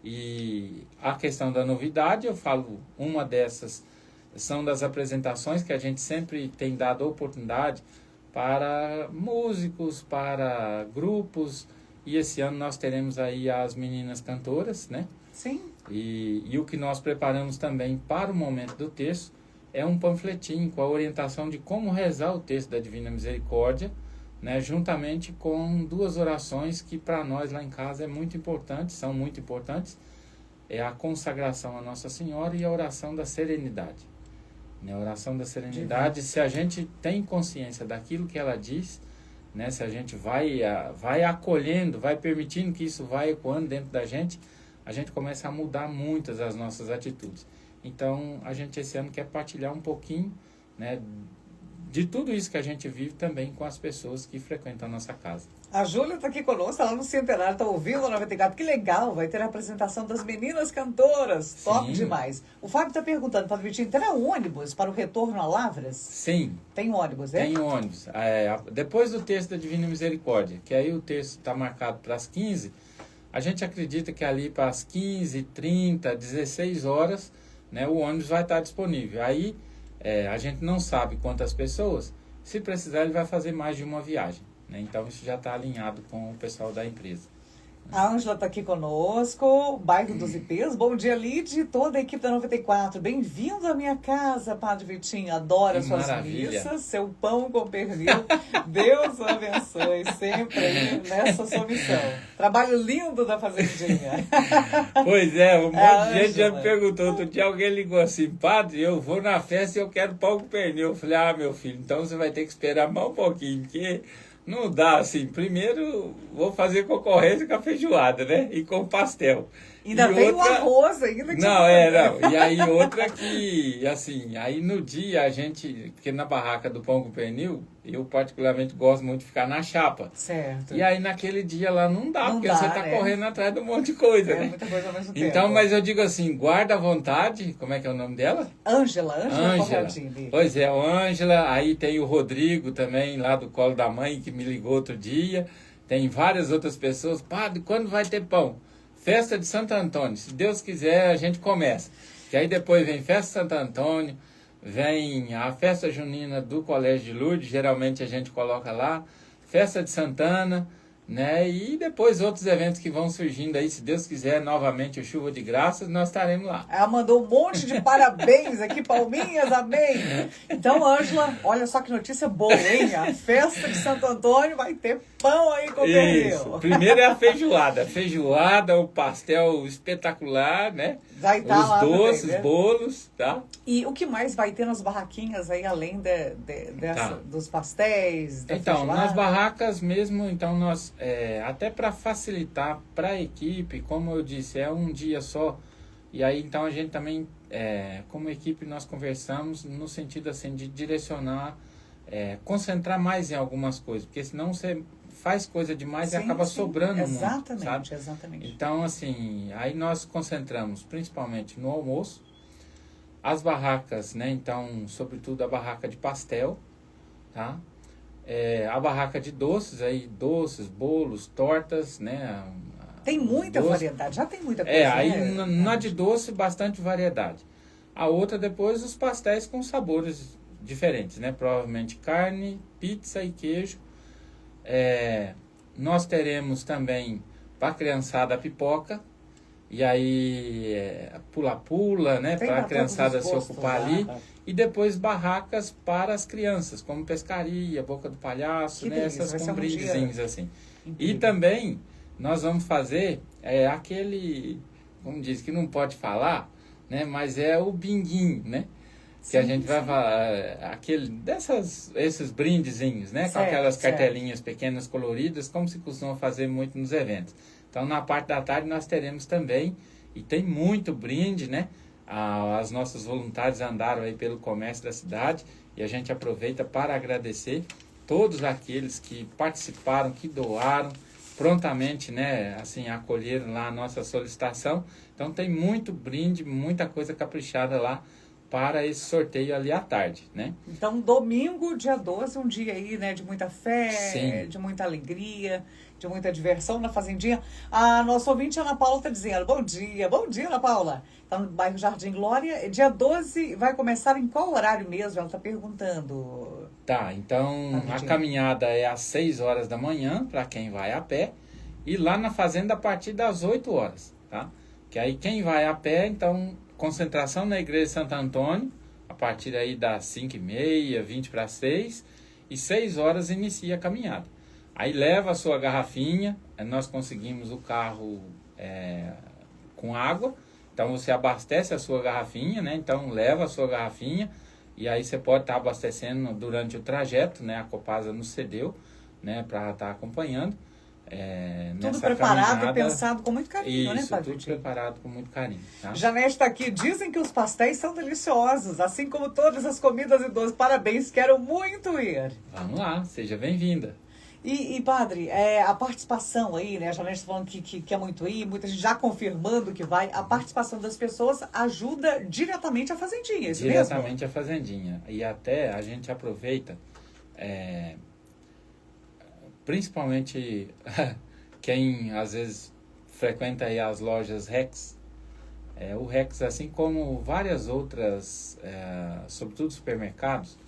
E a questão da novidade, eu falo, uma dessas são das apresentações que a gente sempre tem dado oportunidade para músicos, para grupos, e esse ano nós teremos aí as meninas cantoras, né? Sim. E o que nós preparamos também para o momento do terço é um panfletinho com a orientação de como rezar o texto da Divina Misericórdia, né, juntamente com 2 orações que para nós lá em casa são muito importantes, é a consagração à Nossa Senhora e a oração da serenidade. A oração da serenidade, se a gente tem consciência daquilo que ela diz, né, se a gente vai acolhendo, vai permitindo que isso vá ecoando dentro da gente, a gente começa a mudar muitas das nossas atitudes. Então, a gente esse ano quer partilhar um pouquinho, né, de tudo isso que a gente vive também com as pessoas que frequentam a nossa casa. A Júlia está aqui conosco, ela no Centenário, está ouvindo a 94. Que legal, vai ter a apresentação das meninas cantoras. Top demais. O Fábio está perguntando, Padre Vitinho, terá ônibus para o retorno a Lavras? Sim. Tem ônibus, né? Tem ônibus. Depois do texto da Divina Misericórdia, que aí o texto está marcado para as 15, a gente acredita que ali para as 15, 30, 16 horas, né, o ônibus vai estar disponível. Aí a gente não sabe quantas pessoas, se precisar ele vai fazer mais de uma viagem, né? Então isso já está alinhado com o pessoal da empresa. A Ângela está aqui conosco, bairro dos Ipês. Bom dia, Lide, e toda a equipe da 94. Bem-vindo à minha casa, Padre Vitinho. Adoro as suas missas, seu pão com pernil. Deus o abençoe sempre aí nessa sua missão. Trabalho lindo da Fazendinha. Pois é, um monte de gente já me perguntou. Outro dia alguém ligou assim, Padre, eu vou na festa e eu quero pão com pernil. Eu falei, meu filho, então você vai ter que esperar mais um pouquinho, porque... não dá, assim, primeiro vou fazer concorrência com a feijoada, né? E com o pastel. Ainda tem o arroz ainda. Não. E aí outra que, assim, aí no dia a gente, porque na barraca do pão com pernil, eu particularmente gosto muito de ficar na chapa. Certo. E aí naquele dia lá não dá, porque você tá correndo atrás de um monte de coisa, né? Muita coisa ao mesmo tempo. Então, mas eu digo assim, guarda à vontade, como é que é o nome dela? Ângela. Pois é, Ângela, aí tem o Rodrigo também, lá do Colo da Mãe, que me ligou outro dia. Tem várias outras pessoas. Padre, quando vai ter pão? Festa de Santo Antônio. Se Deus quiser, a gente começa. E aí depois vem Festa de Santo Antônio, vem a festa junina do Colégio de Lourdes, geralmente a gente coloca lá, Festa de Santana, né? E depois outros eventos que vão surgindo aí, se Deus quiser, novamente o Chuva de Graças, nós estaremos lá. Ela mandou um monte de parabéns aqui, palminhas, amém. Então, Ângela, olha só que notícia boa, hein? A festa de Santo Antônio vai ter pão aí com pernil. Primeiro é a feijoada, o pastel espetacular, né? Vai estar os lá doces, também, né? bolos, tá? E o que mais vai ter nas barraquinhas aí, além dos pastéis, da Então, feijoada? nas barracas mesmo, então nós, até para facilitar para a equipe, como eu disse, é um dia só, e aí então a gente também, como equipe, nós conversamos no sentido assim de direcionar, concentrar mais em algumas coisas, porque senão você faz coisa demais e acaba sobrando muito, sabe? Exatamente. Então, assim, aí nós concentramos principalmente no almoço, as barracas, né? Então, sobretudo a barraca de pastel, tá? A barraca de doces, aí doces, bolos, tortas, né? Tem muita variedade, já tem muita coisa. Aí na de doce, bastante variedade. A outra depois, os pastéis com sabores diferentes, né? Provavelmente carne, pizza e queijo. Nós teremos também para a criançada a pipoca, e aí pula-pula, né, para a criançada se ocupar ali, e depois barracas para as crianças, como pescaria, boca do palhaço, né, essas com brindezinhos assim. Incrível. E também nós vamos fazer aquele, como diz, que não pode falar, né, mas é o binguinho, né? Que a gente vai falar, esses brindezinhos, né? Com aquelas cartelinhas pequenas, coloridas, como se costuma fazer muito nos eventos. Então, na parte da tarde, nós teremos também, e tem muito brinde, né? As nossas voluntárias andaram aí pelo comércio da cidade, e a gente aproveita para agradecer todos aqueles que participaram, que doaram, prontamente, né? Assim, acolheram lá a nossa solicitação. Então, tem muito brinde, muita coisa caprichada lá, para esse sorteio ali à tarde, né? Então, domingo, dia 12, um dia aí, né, de muita fé, Sim. de muita alegria, de muita diversão na Fazendinha. A nossa ouvinte, Ana Paula, está dizendo, bom dia, Ana Paula. Está no bairro Jardim Glória. Dia 12 vai começar em qual horário mesmo? Ela está perguntando. Tá, então a caminhada é às 6 horas da manhã, para quem vai a pé, e lá na fazenda a partir das 8 horas, tá? Que aí quem vai a pé, então, concentração na igreja de Santo Antônio, a partir aí das 5h30, 20 para 6, e 6 horas inicia a caminhada. Aí leva a sua garrafinha, nós conseguimos o carro com água, então você abastece a sua garrafinha, né? Então leva a sua garrafinha, e aí você pode estar abastecendo durante o trajeto, né? A Copasa nos cedeu, né? Para estar acompanhando. Tudo preparado caminhada. e pensado com muito carinho, Isso, né, Padre tudo Vitinho? preparado com muito carinho. Tá? Janete está aqui. Dizem que os pastéis são deliciosos, assim como todas as comidas e doces. Parabéns, quero muito ir. Vamos lá, seja bem-vinda. E padre, a participação aí, né? A Janete está falando que quer muito ir, muita gente já confirmando que vai. A participação das pessoas ajuda diretamente a Fazendinha, isso Diretamente mesmo? a Fazendinha. E até a gente aproveita, principalmente quem às vezes frequenta aí as lojas Rex. O Rex, assim como várias outras, sobretudo supermercados,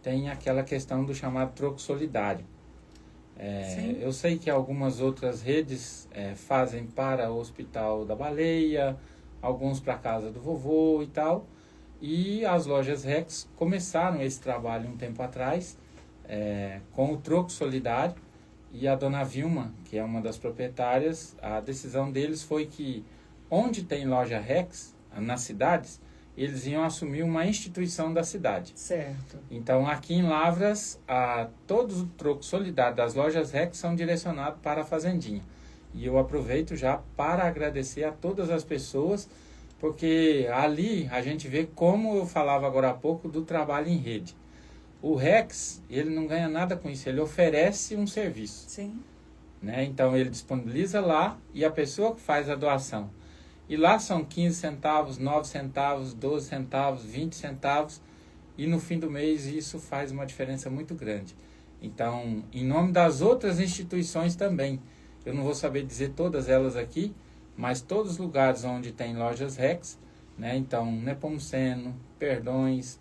tem aquela questão do chamado troco solidário. Eu sei que algumas outras redes fazem para o Hospital da Baleia, alguns para a Casa do Vovô e tal. E as lojas Rex começaram esse trabalho um tempo atrás com o troco solidário. E a dona Vilma, que é uma das proprietárias, a decisão deles foi que onde tem loja Rex, nas cidades, eles iam assumir uma instituição da cidade. Certo. Então, aqui em Lavras, todos os trocos solidários das lojas Rex são direcionados para a Fazendinha. E eu aproveito já para agradecer a todas as pessoas, porque ali a gente vê, como eu falava agora há pouco, do trabalho em rede. O Rex, ele não ganha nada com isso, ele oferece um serviço. Sim. Né? Então, ele disponibiliza lá e a pessoa que faz a doação. E lá são 15 centavos, 9 centavos, 12 centavos, 20 centavos. E no fim do mês isso faz uma diferença muito grande. Então, em nome das outras instituições também, eu não vou saber dizer todas elas aqui, mas todos os lugares onde tem lojas Rex, né? Então, Nepomuceno, Perdões,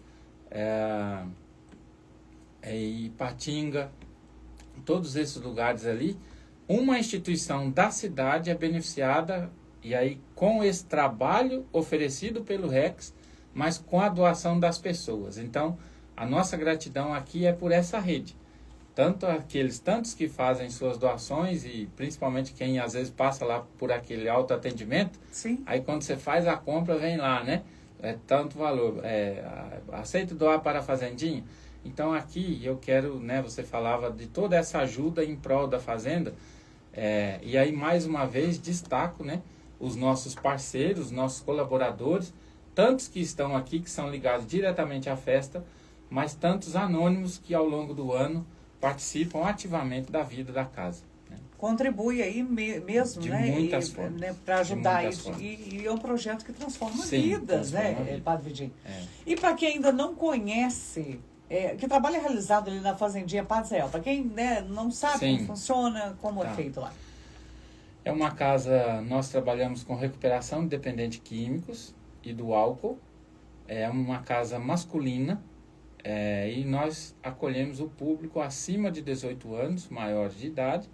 Ipatinga, todos esses lugares ali, uma instituição da cidade é beneficiada. E aí, com esse trabalho oferecido pelo Rex, mas com a doação das pessoas. Então, a nossa gratidão aqui é por essa rede. Tantos que fazem suas doações e principalmente quem às vezes passa lá por aquele autoatendimento. Sim. Aí quando você faz a compra, vem lá, né? Tanto valor. Aceito doar para a Fazendinha? Então, aqui eu quero, né? Você falava de toda essa ajuda em prol da Fazenda. E aí, mais uma vez, destaco, né? Os nossos parceiros, nossos colaboradores, tantos que estão aqui, que são ligados diretamente à festa, mas tantos anônimos que ao longo do ano participam ativamente da vida da casa. Né? Contribui aí mesmo, de né? Muitas formas. Né? Para ajudar isso. E é um projeto que transforma Sim, vidas, transforma né, vida. Padre Vitinho? E para quem ainda não conhece, que trabalho é realizado ali na Fazendinha Padre Israel, para quem, né, não sabe Sim. como funciona, como é feito lá. É uma casa, nós trabalhamos com recuperação de dependentes químicos e do álcool. É uma casa masculina e nós acolhemos o público acima de 18 anos, maiores de idade.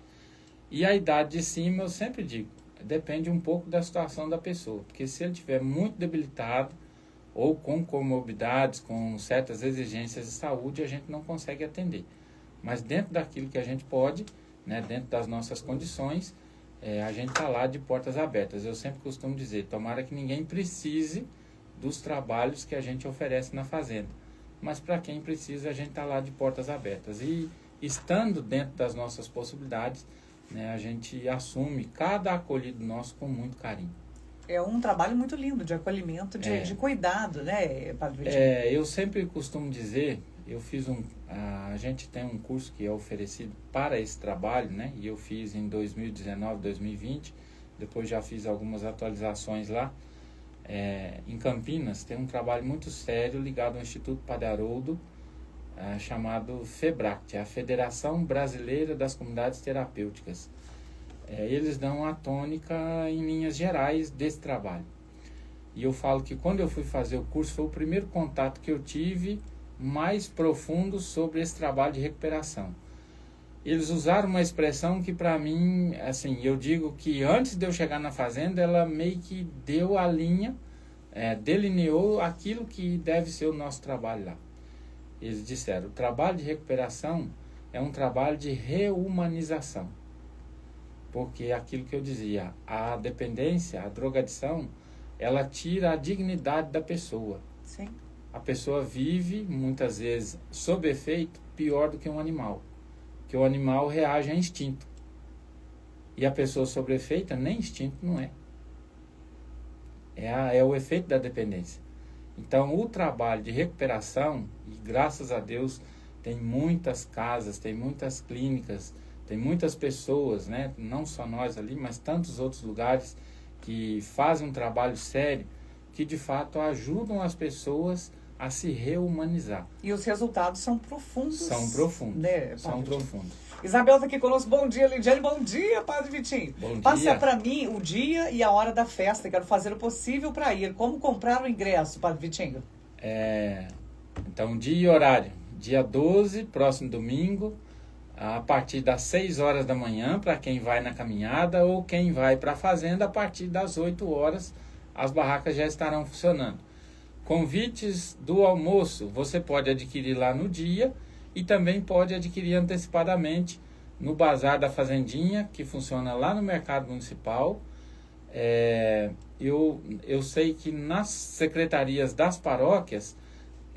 E a idade de cima, eu sempre digo, depende um pouco da situação da pessoa. Porque se ele estiver muito debilitado ou com comorbidades, com certas exigências de saúde, a gente não consegue atender. Mas dentro daquilo que a gente pode, né, dentro das nossas condições, a gente está lá de portas abertas. Eu sempre costumo dizer, tomara que ninguém precise dos trabalhos que a gente oferece na fazenda. Mas para quem precisa, a gente está lá de portas abertas. E estando dentro das nossas possibilidades, né, a gente assume cada acolhido nosso com muito carinho. É um trabalho muito lindo de acolhimento, de cuidado, né, Padre Vitinho? Eu sempre costumo dizer, a gente tem um curso que é oferecido para esse trabalho, né? E eu fiz em 2019, 2020, depois já fiz algumas atualizações lá. Em Campinas tem um trabalho muito sério ligado ao Instituto Padre Haroldo, chamado FEBRACT, a Federação Brasileira das Comunidades Terapêuticas. Eles dão a tônica em linhas gerais desse trabalho. E eu falo que quando eu fui fazer o curso, foi o primeiro contato que eu tive mais profundo sobre esse trabalho de recuperação. eles usaram uma expressão que para mim, assim, eu digo que antes de eu chegar na fazenda, ela meio que deu a linha, delineou aquilo que deve ser o nosso trabalho lá. Eles disseram, o trabalho de recuperação é um trabalho de reumanização. Porque aquilo que eu dizia, a dependência, a drogadição, ela tira a dignidade da pessoa. Sim. A pessoa vive, muitas vezes, sob efeito, pior do que um animal. Que o animal reage a instinto. E a pessoa sob efeito, nem instinto não é. É o efeito da dependência. Então, o trabalho de recuperação, e graças a Deus, tem muitas casas, tem muitas clínicas, tem muitas pessoas, né? Não só nós ali, mas tantos outros lugares que fazem um trabalho sério, que de fato ajudam as pessoas a se rehumanizar. E os resultados são profundos. São profundos. Né, são profundos. Isabel está aqui conosco. Bom dia, Lidiane. Bom dia, Padre Vitinho. Bom dia. Passa para mim o dia e a hora da festa. Quero fazer o possível para ir. Como comprar o ingresso, Padre Vitinho? Então, dia e horário. Dia 12, próximo domingo, a partir das 6 horas da manhã, para quem vai na caminhada, ou quem vai para a fazenda, a partir das 8 horas, as barracas já estarão funcionando. Convites do almoço você pode adquirir lá no dia e também pode adquirir antecipadamente no Bazar da Fazendinha, que funciona lá no Mercado Municipal. Eu sei que nas secretarias das paróquias,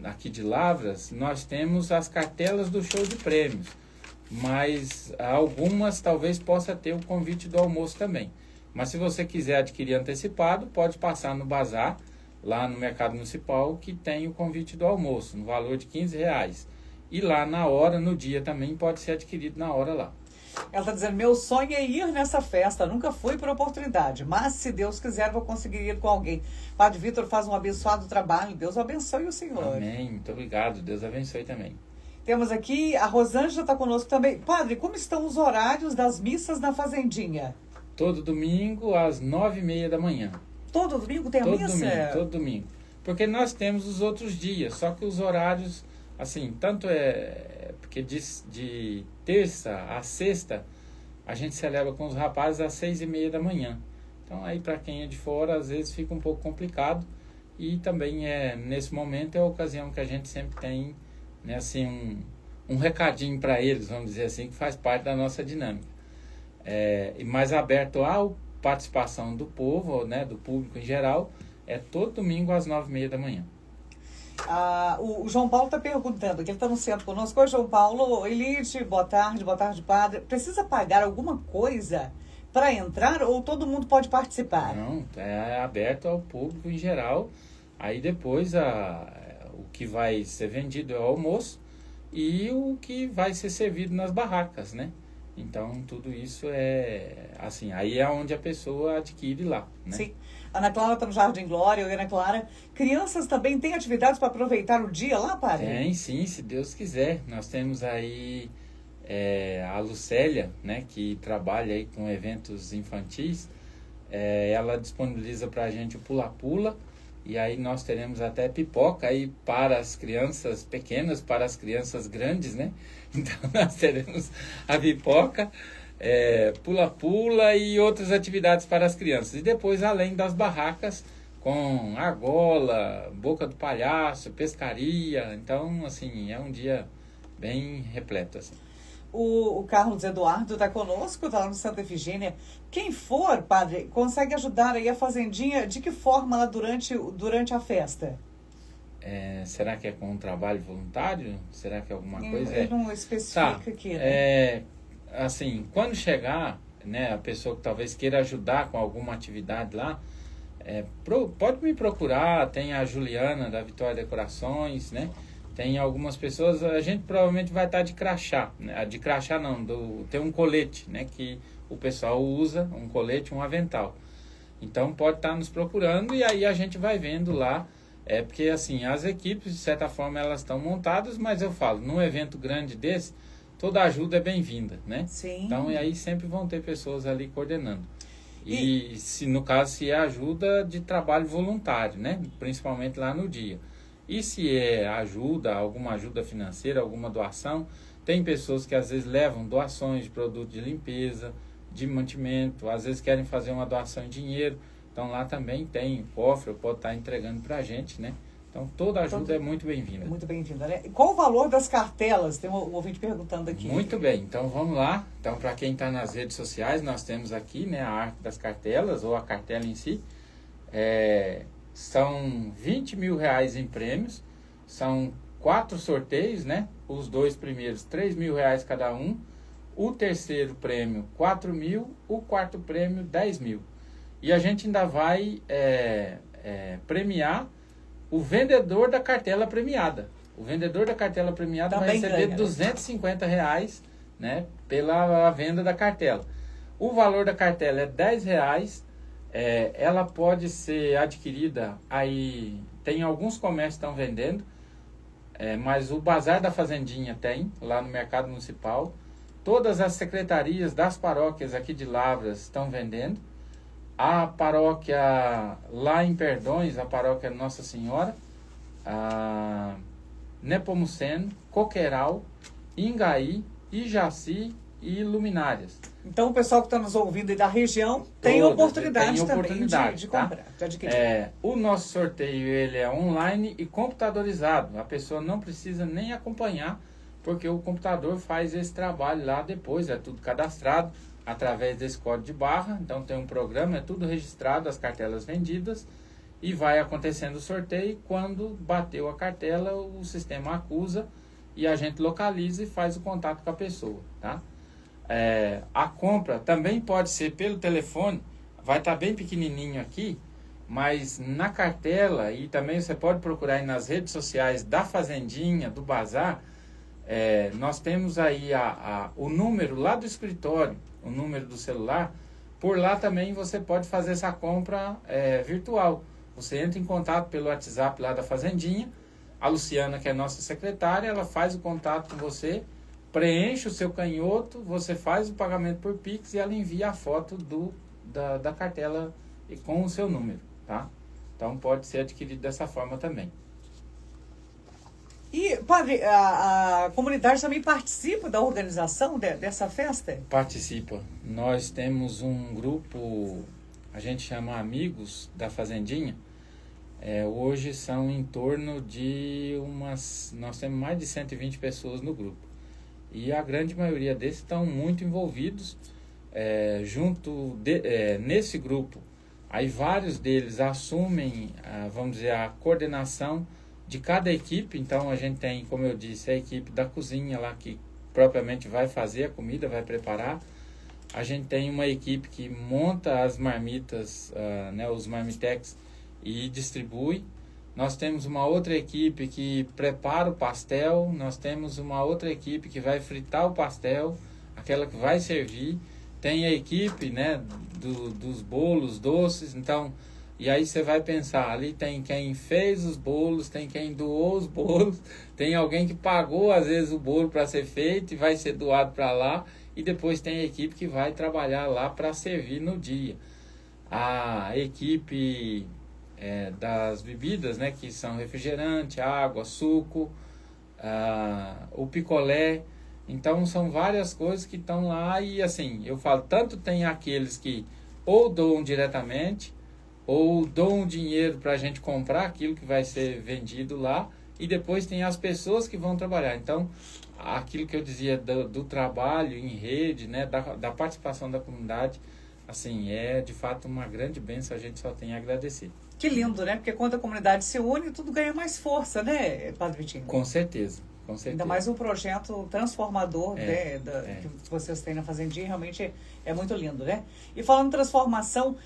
aqui de Lavras, nós temos as cartelas do show de prêmios, mas algumas talvez possa ter o convite do almoço também. Mas se você quiser adquirir antecipado, pode passar no Bazar, lá no Mercado Municipal, que tem o convite do almoço, no valor de R$15. E lá na hora, no dia também, pode ser adquirido na hora lá. Ela está dizendo, meu sonho é ir nessa festa, nunca fui por oportunidade, mas se Deus quiser vou conseguir ir com alguém. Padre Vitor faz um abençoado trabalho, Deus abençoe o senhor. Amém, muito obrigado, Deus abençoe também. Temos aqui, a Rosângela está conosco também. Padre, como estão os horários das missas na Fazendinha? Todo domingo às 9h30 da manhã. Todo domingo tem a missa? Todo domingo. Porque nós temos os outros dias, só que os horários, assim, tanto porque de terça a sexta, a gente celebra com os rapazes às 6h30 da manhã. Então, aí para quem é de fora, às vezes fica um pouco complicado. E também, nesse momento, é a ocasião que a gente sempre tem, né, assim, um recadinho para eles, vamos dizer assim, que faz parte da nossa dinâmica. E mais aberto à participação do povo, né, do público em geral, todo domingo às 9h30 da manhã. O João Paulo está perguntando, que ele está no centro conosco. Oi, João Paulo. Elite, boa tarde, padre. Precisa pagar alguma coisa para entrar ou todo mundo pode participar? Não, é aberto ao público em geral. Aí depois o que vai ser vendido é o almoço e o que vai ser servido nas barracas, né? Então, tudo isso assim, aí é onde a pessoa adquire lá, né? Sim. Ana Clara está no Jardim Glória. Oi, Ana Clara. Crianças também têm atividades para aproveitar o dia lá, padre? Tem, sim, se Deus quiser. Nós temos aí a Lucélia, né, que trabalha aí com eventos infantis. Ela disponibiliza para a gente o pula-pula. E aí nós teremos até pipoca aí para as crianças pequenas, para as crianças grandes, né? Então nós teremos a pipoca, pula-pula e outras atividades para as crianças. E depois, além das barracas, com argola, boca do palhaço, pescaria. Então, assim, é um dia bem repleto, assim. O Carlos Eduardo está conosco, está lá no Santa Efigênia. Quem for, padre, consegue ajudar aí a Fazendinha de que forma lá durante a festa? Será que é com um trabalho voluntário? Será que é alguma coisa? Ele não especifica aqui, né? Assim, quando chegar, né, a pessoa que talvez queira ajudar com alguma atividade lá, pode me procurar. Tem a Juliana da Vitória Decorações, né? Tem algumas pessoas, a gente provavelmente vai estar de crachá, né? De crachá não, tem um colete, né, que o pessoal usa, um colete, um avental. Então pode estar nos procurando e aí a gente vai vendo lá, porque assim, as equipes de certa forma elas estão montadas, mas eu falo, num evento grande desse, toda ajuda é bem-vinda, né? Sim. Então e aí sempre vão ter pessoas ali coordenando. E no caso, é ajuda de trabalho voluntário, né, principalmente lá no dia. E se alguma ajuda financeira, alguma doação, Tem pessoas que às vezes levam doações de produto de limpeza, de mantimento, às vezes querem fazer uma doação em dinheiro. Então lá também tem cofre, pode estar entregando para a gente, né? Então toda ajuda é muito bem-vinda. Muito bem-vinda, né? E qual o valor das cartelas? Tem um ouvinte perguntando aqui. Muito bem, então vamos lá. Então para quem está nas redes sociais, nós temos aqui, né, a arte das cartelas, ou a cartela em si. São R$20.000 em prêmios, são 4 sorteios, né? Os 2 primeiros, R$3.000 cada um. O terceiro prêmio, 4.000. O quarto prêmio, 10.000. E a gente ainda vai premiar o vendedor da cartela premiada. O vendedor da cartela premiada também vai receber R$250, né, pela venda da cartela. O valor da cartela é R$10. Ela pode ser adquirida, aí tem alguns comércios que estão vendendo, mas o Bazar da Fazendinha tem, lá no Mercado Municipal. Todas as secretarias das paróquias aqui de Lavras estão vendendo. A paróquia lá em Perdões, a paróquia Nossa Senhora, a Nepomuceno, Coqueiral, Ingaí, Ijaci e Luminárias. Então o pessoal que está nos ouvindo aí da região tem oportunidade também de comprar, de adquirir. O nosso sorteio ele é online e computadorizado. A pessoa não precisa nem acompanhar, porque o computador faz esse trabalho lá depois, é tudo cadastrado através desse código de barra. Então tem um programa, é tudo registrado, as cartelas vendidas, e vai acontecendo o sorteio. Quando bateu a cartela, o sistema acusa e a gente localiza e faz o contato com a pessoa, tá? A compra também pode ser pelo telefone, vai estar bem pequenininho aqui, mas na cartela, e também você pode procurar aí nas redes sociais da Fazendinha, do Bazar, nós temos aí o número lá do escritório, o número do celular. Por lá também você pode fazer essa compra virtual. Você entra em contato pelo WhatsApp lá da Fazendinha, a Luciana, que é nossa secretária, ela faz o contato com você, preenche o seu canhoto, você faz o pagamento por Pix e ela envia a foto da cartela com o seu número, tá? Então pode ser adquirido dessa forma também. E, padre, a comunidade também participa da organização dessa festa? Participa. Nós temos um grupo, a gente chama Amigos da Fazendinha. Hoje são em torno de nós temos mais de 120 pessoas no grupo. E a grande maioria desses estão muito envolvidos nesse grupo. Aí vários deles assumem, vamos dizer, a coordenação de cada equipe. Então a gente tem, como eu disse, a equipe da cozinha lá que propriamente vai fazer a comida, vai preparar. A gente tem uma equipe que monta as marmitas, os marmitex, e distribui. Nós temos uma outra equipe que prepara o pastel. Nós temos uma outra equipe que vai fritar o pastel, aquela que vai servir. Tem a equipe, né, dos bolos, doces. Então, e aí você vai pensar, ali tem quem fez os bolos, tem quem doou os bolos, tem alguém que pagou às vezes o bolo para ser feito e vai ser doado para lá, e depois tem a equipe que vai trabalhar lá para servir no dia. A equipe das bebidas, né, que são refrigerante, água, suco, o picolé. Então são várias coisas que estão lá. E assim, eu falo, tanto tem aqueles que ou doam diretamente ou doam dinheiro para a gente comprar aquilo que vai ser vendido lá, e depois tem as pessoas que vão trabalhar. Então aquilo que eu dizia do trabalho em rede, né, da participação da comunidade, assim, é de fato uma grande bênção. A gente só tem a agradecer. Que lindo, né? Porque quando a comunidade se une, tudo ganha mais força, né, Padre Vitinho? Com certeza, com certeza. Ainda mais um projeto transformador que vocês têm na Fazendinha, realmente é muito lindo, né? E falando em transformação,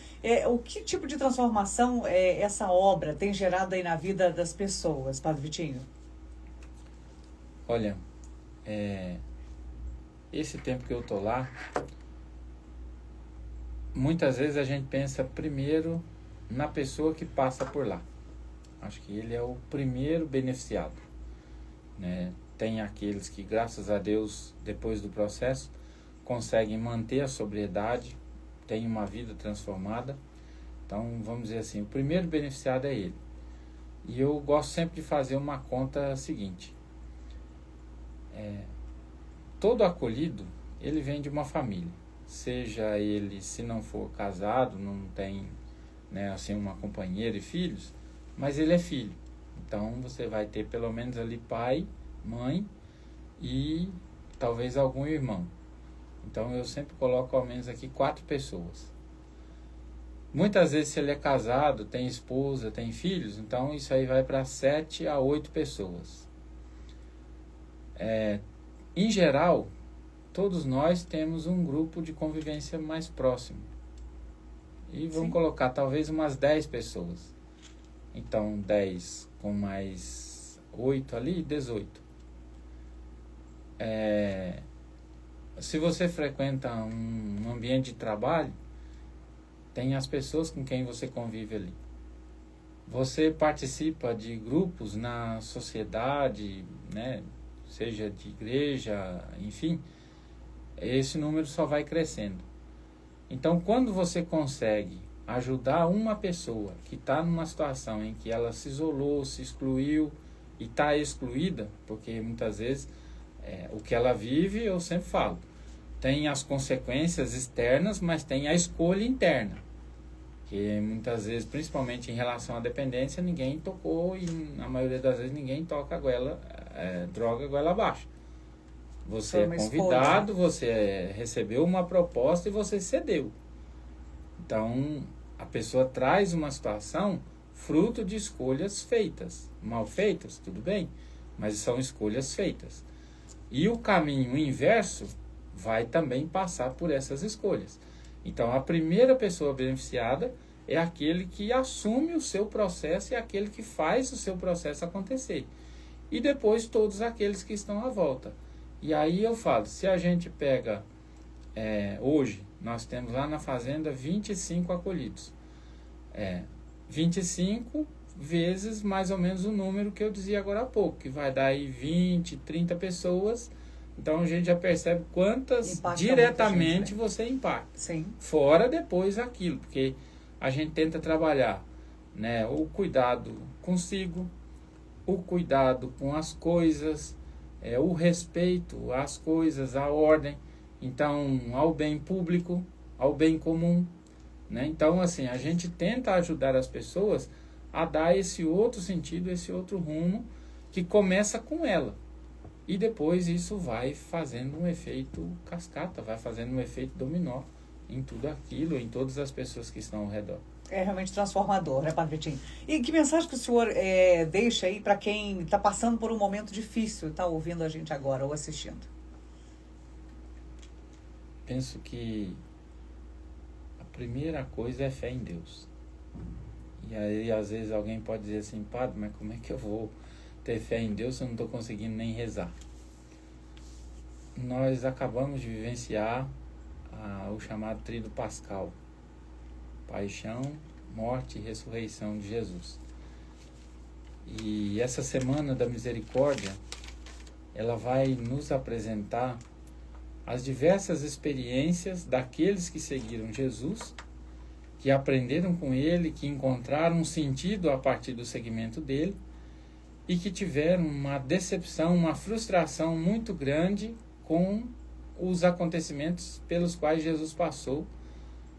o que tipo de transformação essa obra tem gerado aí na vida das pessoas, Padre Vitinho? Olha, esse tempo que eu tô lá, muitas vezes a gente pensa primeiro na pessoa que passa por lá. Acho que ele é o primeiro beneficiado, né? Tem aqueles que, graças a Deus, depois do processo, conseguem manter a sobriedade, têm uma vida transformada. Então, vamos dizer assim, o primeiro beneficiado é ele. E eu gosto sempre de fazer uma conta seguinte. todo acolhido, ele vem de uma família. Seja ele, se não for casado, não tem, né, assim, uma companheira e filhos, mas ele é filho. Então, você vai ter pelo menos ali pai, mãe e talvez algum irmão. Então, eu sempre coloco ao menos aqui 4 pessoas. Muitas vezes, se ele é casado, tem esposa, tem filhos, então isso aí vai para 7 a 8 pessoas. Em geral, todos nós temos um grupo de convivência mais próximo. E vamos colocar talvez umas 10 pessoas. Então, 10 com mais 8 ali, 18. Se você frequenta um ambiente de trabalho, tem as pessoas com quem você convive ali. Você participa de grupos na sociedade, né? Seja de igreja, enfim, esse número só vai crescendo. Então, quando você consegue ajudar uma pessoa que está numa situação em que ela se isolou, se excluiu e está excluída, porque muitas vezes o que ela vive, eu sempre falo, tem as consequências externas, mas tem a escolha interna. Que muitas vezes, principalmente em relação à dependência, ninguém tocou e na maioria das vezes ninguém toca droga goela abaixo. Você é convidado, você recebeu uma proposta e você cedeu. Então, a pessoa traz uma situação fruto de escolhas feitas. Mal feitas, tudo bem, mas são escolhas feitas. E o caminho inverso vai também passar por essas escolhas. Então, a primeira pessoa beneficiada é aquele que assume o seu processo e aquele que faz o seu processo acontecer. E depois todos aqueles que estão à volta. E aí eu falo, se a gente pega, hoje, nós temos lá na fazenda 25 acolhidos. 25 vezes mais ou menos o número que eu dizia agora há pouco, que vai dar aí 20, 30 pessoas. Então a gente já percebe quantas impacta diretamente gente, né? Você impacta. Sim. Fora depois aquilo, porque a gente tenta trabalhar, né, o cuidado consigo, o cuidado com as coisas, o respeito às coisas, à ordem, então ao bem público, ao bem comum, né? Então assim, a gente tenta ajudar as pessoas a dar esse outro sentido, esse outro rumo que começa com ela. E depois isso vai fazendo um efeito cascata, vai fazendo um efeito dominó em tudo aquilo, em todas as pessoas que estão ao redor. É realmente transformador, né, Padre Vitinho? E que mensagem que o senhor deixa aí para quem está passando por um momento difícil, está ouvindo a gente agora ou assistindo? Penso que a primeira coisa é fé em Deus. E aí, às vezes, alguém pode dizer assim, Padre, mas como é que eu vou ter fé em Deus se eu não estou conseguindo nem rezar? Nós acabamos de vivenciar o chamado Tríduo Pascal, paixão, morte e ressurreição de Jesus. E essa semana da misericórdia, ela vai nos apresentar as diversas experiências daqueles que seguiram Jesus, que aprenderam com ele, que encontraram um sentido a partir do seguimento dele e que tiveram uma decepção, uma frustração muito grande com os acontecimentos pelos quais Jesus passou,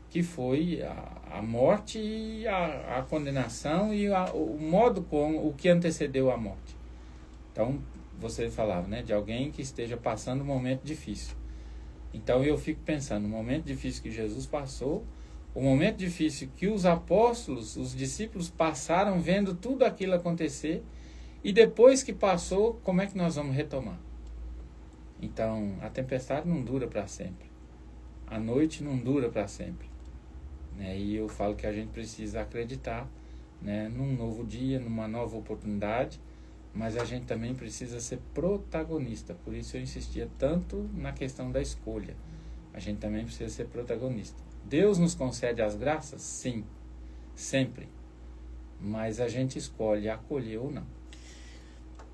que foi a morte e a condenação e o modo como, o que antecedeu a morte. Então, você falava, né, de alguém que esteja passando um momento difícil. Então, eu fico pensando, o momento difícil que Jesus passou, o momento difícil que os apóstolos, os discípulos passaram vendo tudo aquilo acontecer, e depois que passou, como é que nós vamos retomar? Então, a tempestade não dura para sempre. A noite não dura para sempre. Né? E eu falo que a gente precisa acreditar, né, num novo dia, numa nova oportunidade, mas a gente também precisa ser protagonista. Por isso eu insistia tanto na questão da escolha. A gente também precisa ser protagonista. Deus nos concede as graças? Sim, sempre. Mas a gente escolhe acolher ou não.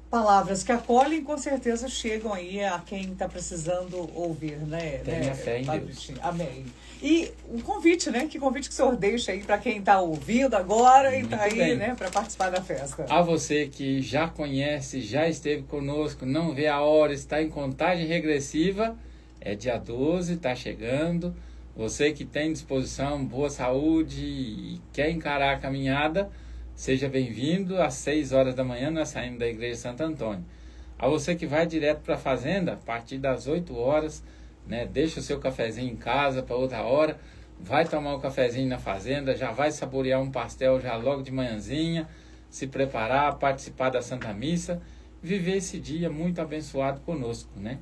Palavras que acolhem, com certeza chegam aí a quem está precisando ouvir, né? Tenha fé em Deus. Amém. E um convite, né? Que convite que o senhor deixa aí para quem está ouvindo agora e está aí, bem, né? Para participar da festa. A você que já conhece, já esteve conosco, não vê a hora, está em contagem regressiva, é dia 12, está chegando. Você que tem disposição, boa saúde e quer encarar a caminhada, seja bem-vindo. Às 6 horas da manhã nós saímos da Igreja de Santo Antônio. A você que vai direto para a fazenda, a partir das 8 horas, né, deixa o seu cafezinho em casa para outra hora, vai tomar o cafezinho na fazenda, já vai saborear um pastel já logo de manhãzinha, se preparar, participar da Santa Missa, viver esse dia muito abençoado conosco, né?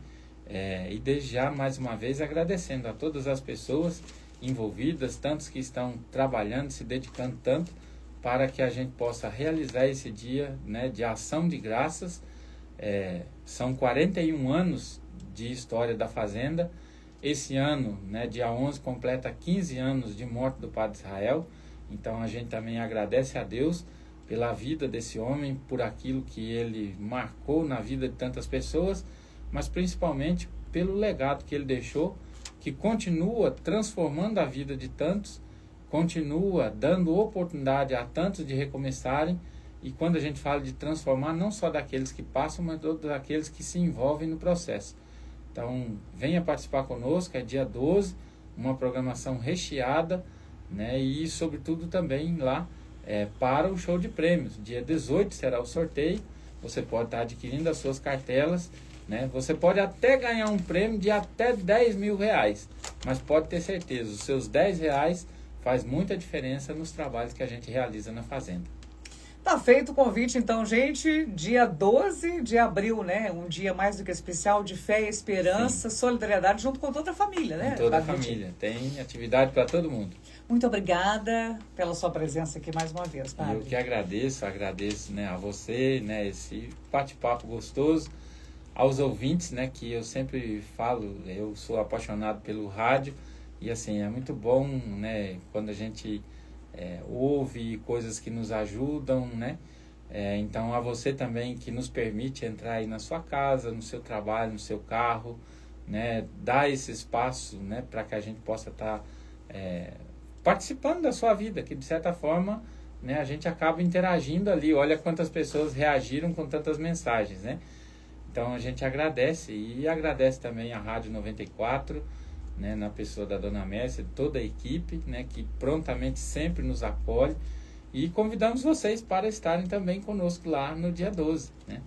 E desde já, mais uma vez, agradecendo a todas as pessoas envolvidas, tantos que estão trabalhando, se dedicando tanto, para que a gente possa realizar esse dia, né, de ação de graças. São 41 anos de história da Fazenda. Esse ano, né, dia 11, completa 15 anos de morte do Padre Israel. Então a gente também agradece a Deus pela vida desse homem, por aquilo que ele marcou na vida de tantas pessoas, mas principalmente pelo legado que ele deixou, que continua transformando a vida de tantos, continua dando oportunidade a tantos de recomeçarem. E quando a gente fala de transformar, não só daqueles que passam, mas todos aqueles que se envolvem no processo. Então, venha participar conosco, é dia 12, uma programação recheada, né? E sobretudo também lá para o show de prêmios. Dia 18 será o sorteio, você pode estar adquirindo as suas cartelas, né? Você pode até ganhar um prêmio de até 10 mil reais, mas pode ter certeza, os seus 10 reais faz muita diferença nos trabalhos que a gente realiza na Fazenda. Tá feito o convite, então, gente, dia 12 de abril, né? Um dia mais do que especial de fé, esperança, sim, solidariedade, junto com toda a família, né? Com toda a família. Tem atividade para todo mundo. Muito obrigada pela sua presença aqui mais uma vez, padre. Eu que agradeço, né, a você, né, esse bate-papo gostoso, aos ouvintes, né, que eu sempre falo, eu sou apaixonado pelo rádio, e assim, é muito bom, né, quando a gente ouve coisas que nos ajudam, né? Então, a você também que nos permite entrar aí na sua casa, no seu trabalho, no seu carro, né? Dar esse espaço, né, para que a gente possa estar participando da sua vida, que de certa forma, né, a gente acaba interagindo ali. Olha quantas pessoas reagiram com tantas mensagens, né? Então, a gente agradece e agradece também a Rádio 94, né, na pessoa da Dona Mércia, toda a equipe, né, que prontamente sempre nos acolhe, e convidamos vocês para estarem também conosco lá no dia 12, né?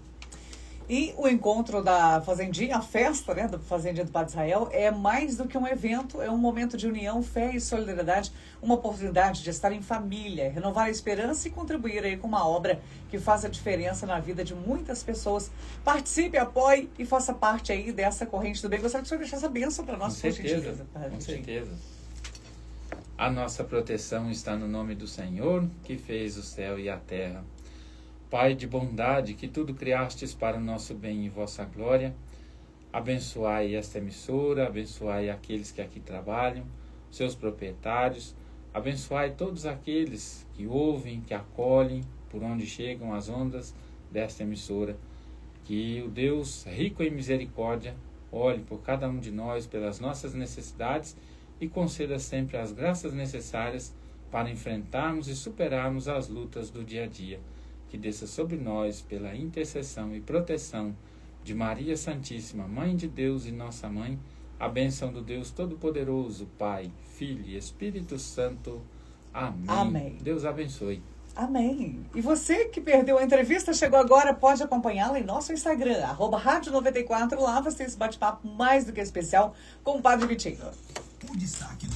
E o encontro da Fazendinha, a festa, né, da Fazendinha do Padre Israel, é mais do que um evento, é um momento de união, fé e solidariedade, uma oportunidade de estar em família, renovar a esperança e contribuir aí com uma obra que faz a diferença na vida de muitas pessoas. Participe, apoie e faça parte aí dessa corrente do bem. Gostaria que o senhor deixasse essa bênção para nós. Com certeza, com certeza. A nossa proteção está no nome do Senhor, que fez o céu e a terra. Pai de bondade, que tudo criastes para o nosso bem e vossa glória, abençoai esta emissora, abençoai aqueles que aqui trabalham, seus proprietários, abençoai todos aqueles que ouvem, que acolhem, por onde chegam as ondas desta emissora. Que o Deus rico em misericórdia olhe por cada um de nós, pelas nossas necessidades, e conceda sempre as graças necessárias para enfrentarmos e superarmos as lutas do dia a dia. Que desça sobre nós, pela intercessão e proteção de Maria Santíssima, Mãe de Deus e nossa Mãe, a bênção do Deus Todo-Poderoso, Pai, Filho e Espírito Santo. Amém. Amém. Deus abençoe. Amém. E você que perdeu a entrevista, chegou agora, pode acompanhá-la em nosso Instagram, @Rádio94. Lá você tem esse bate-papo mais do que especial com o Padre Vitinho. O destaque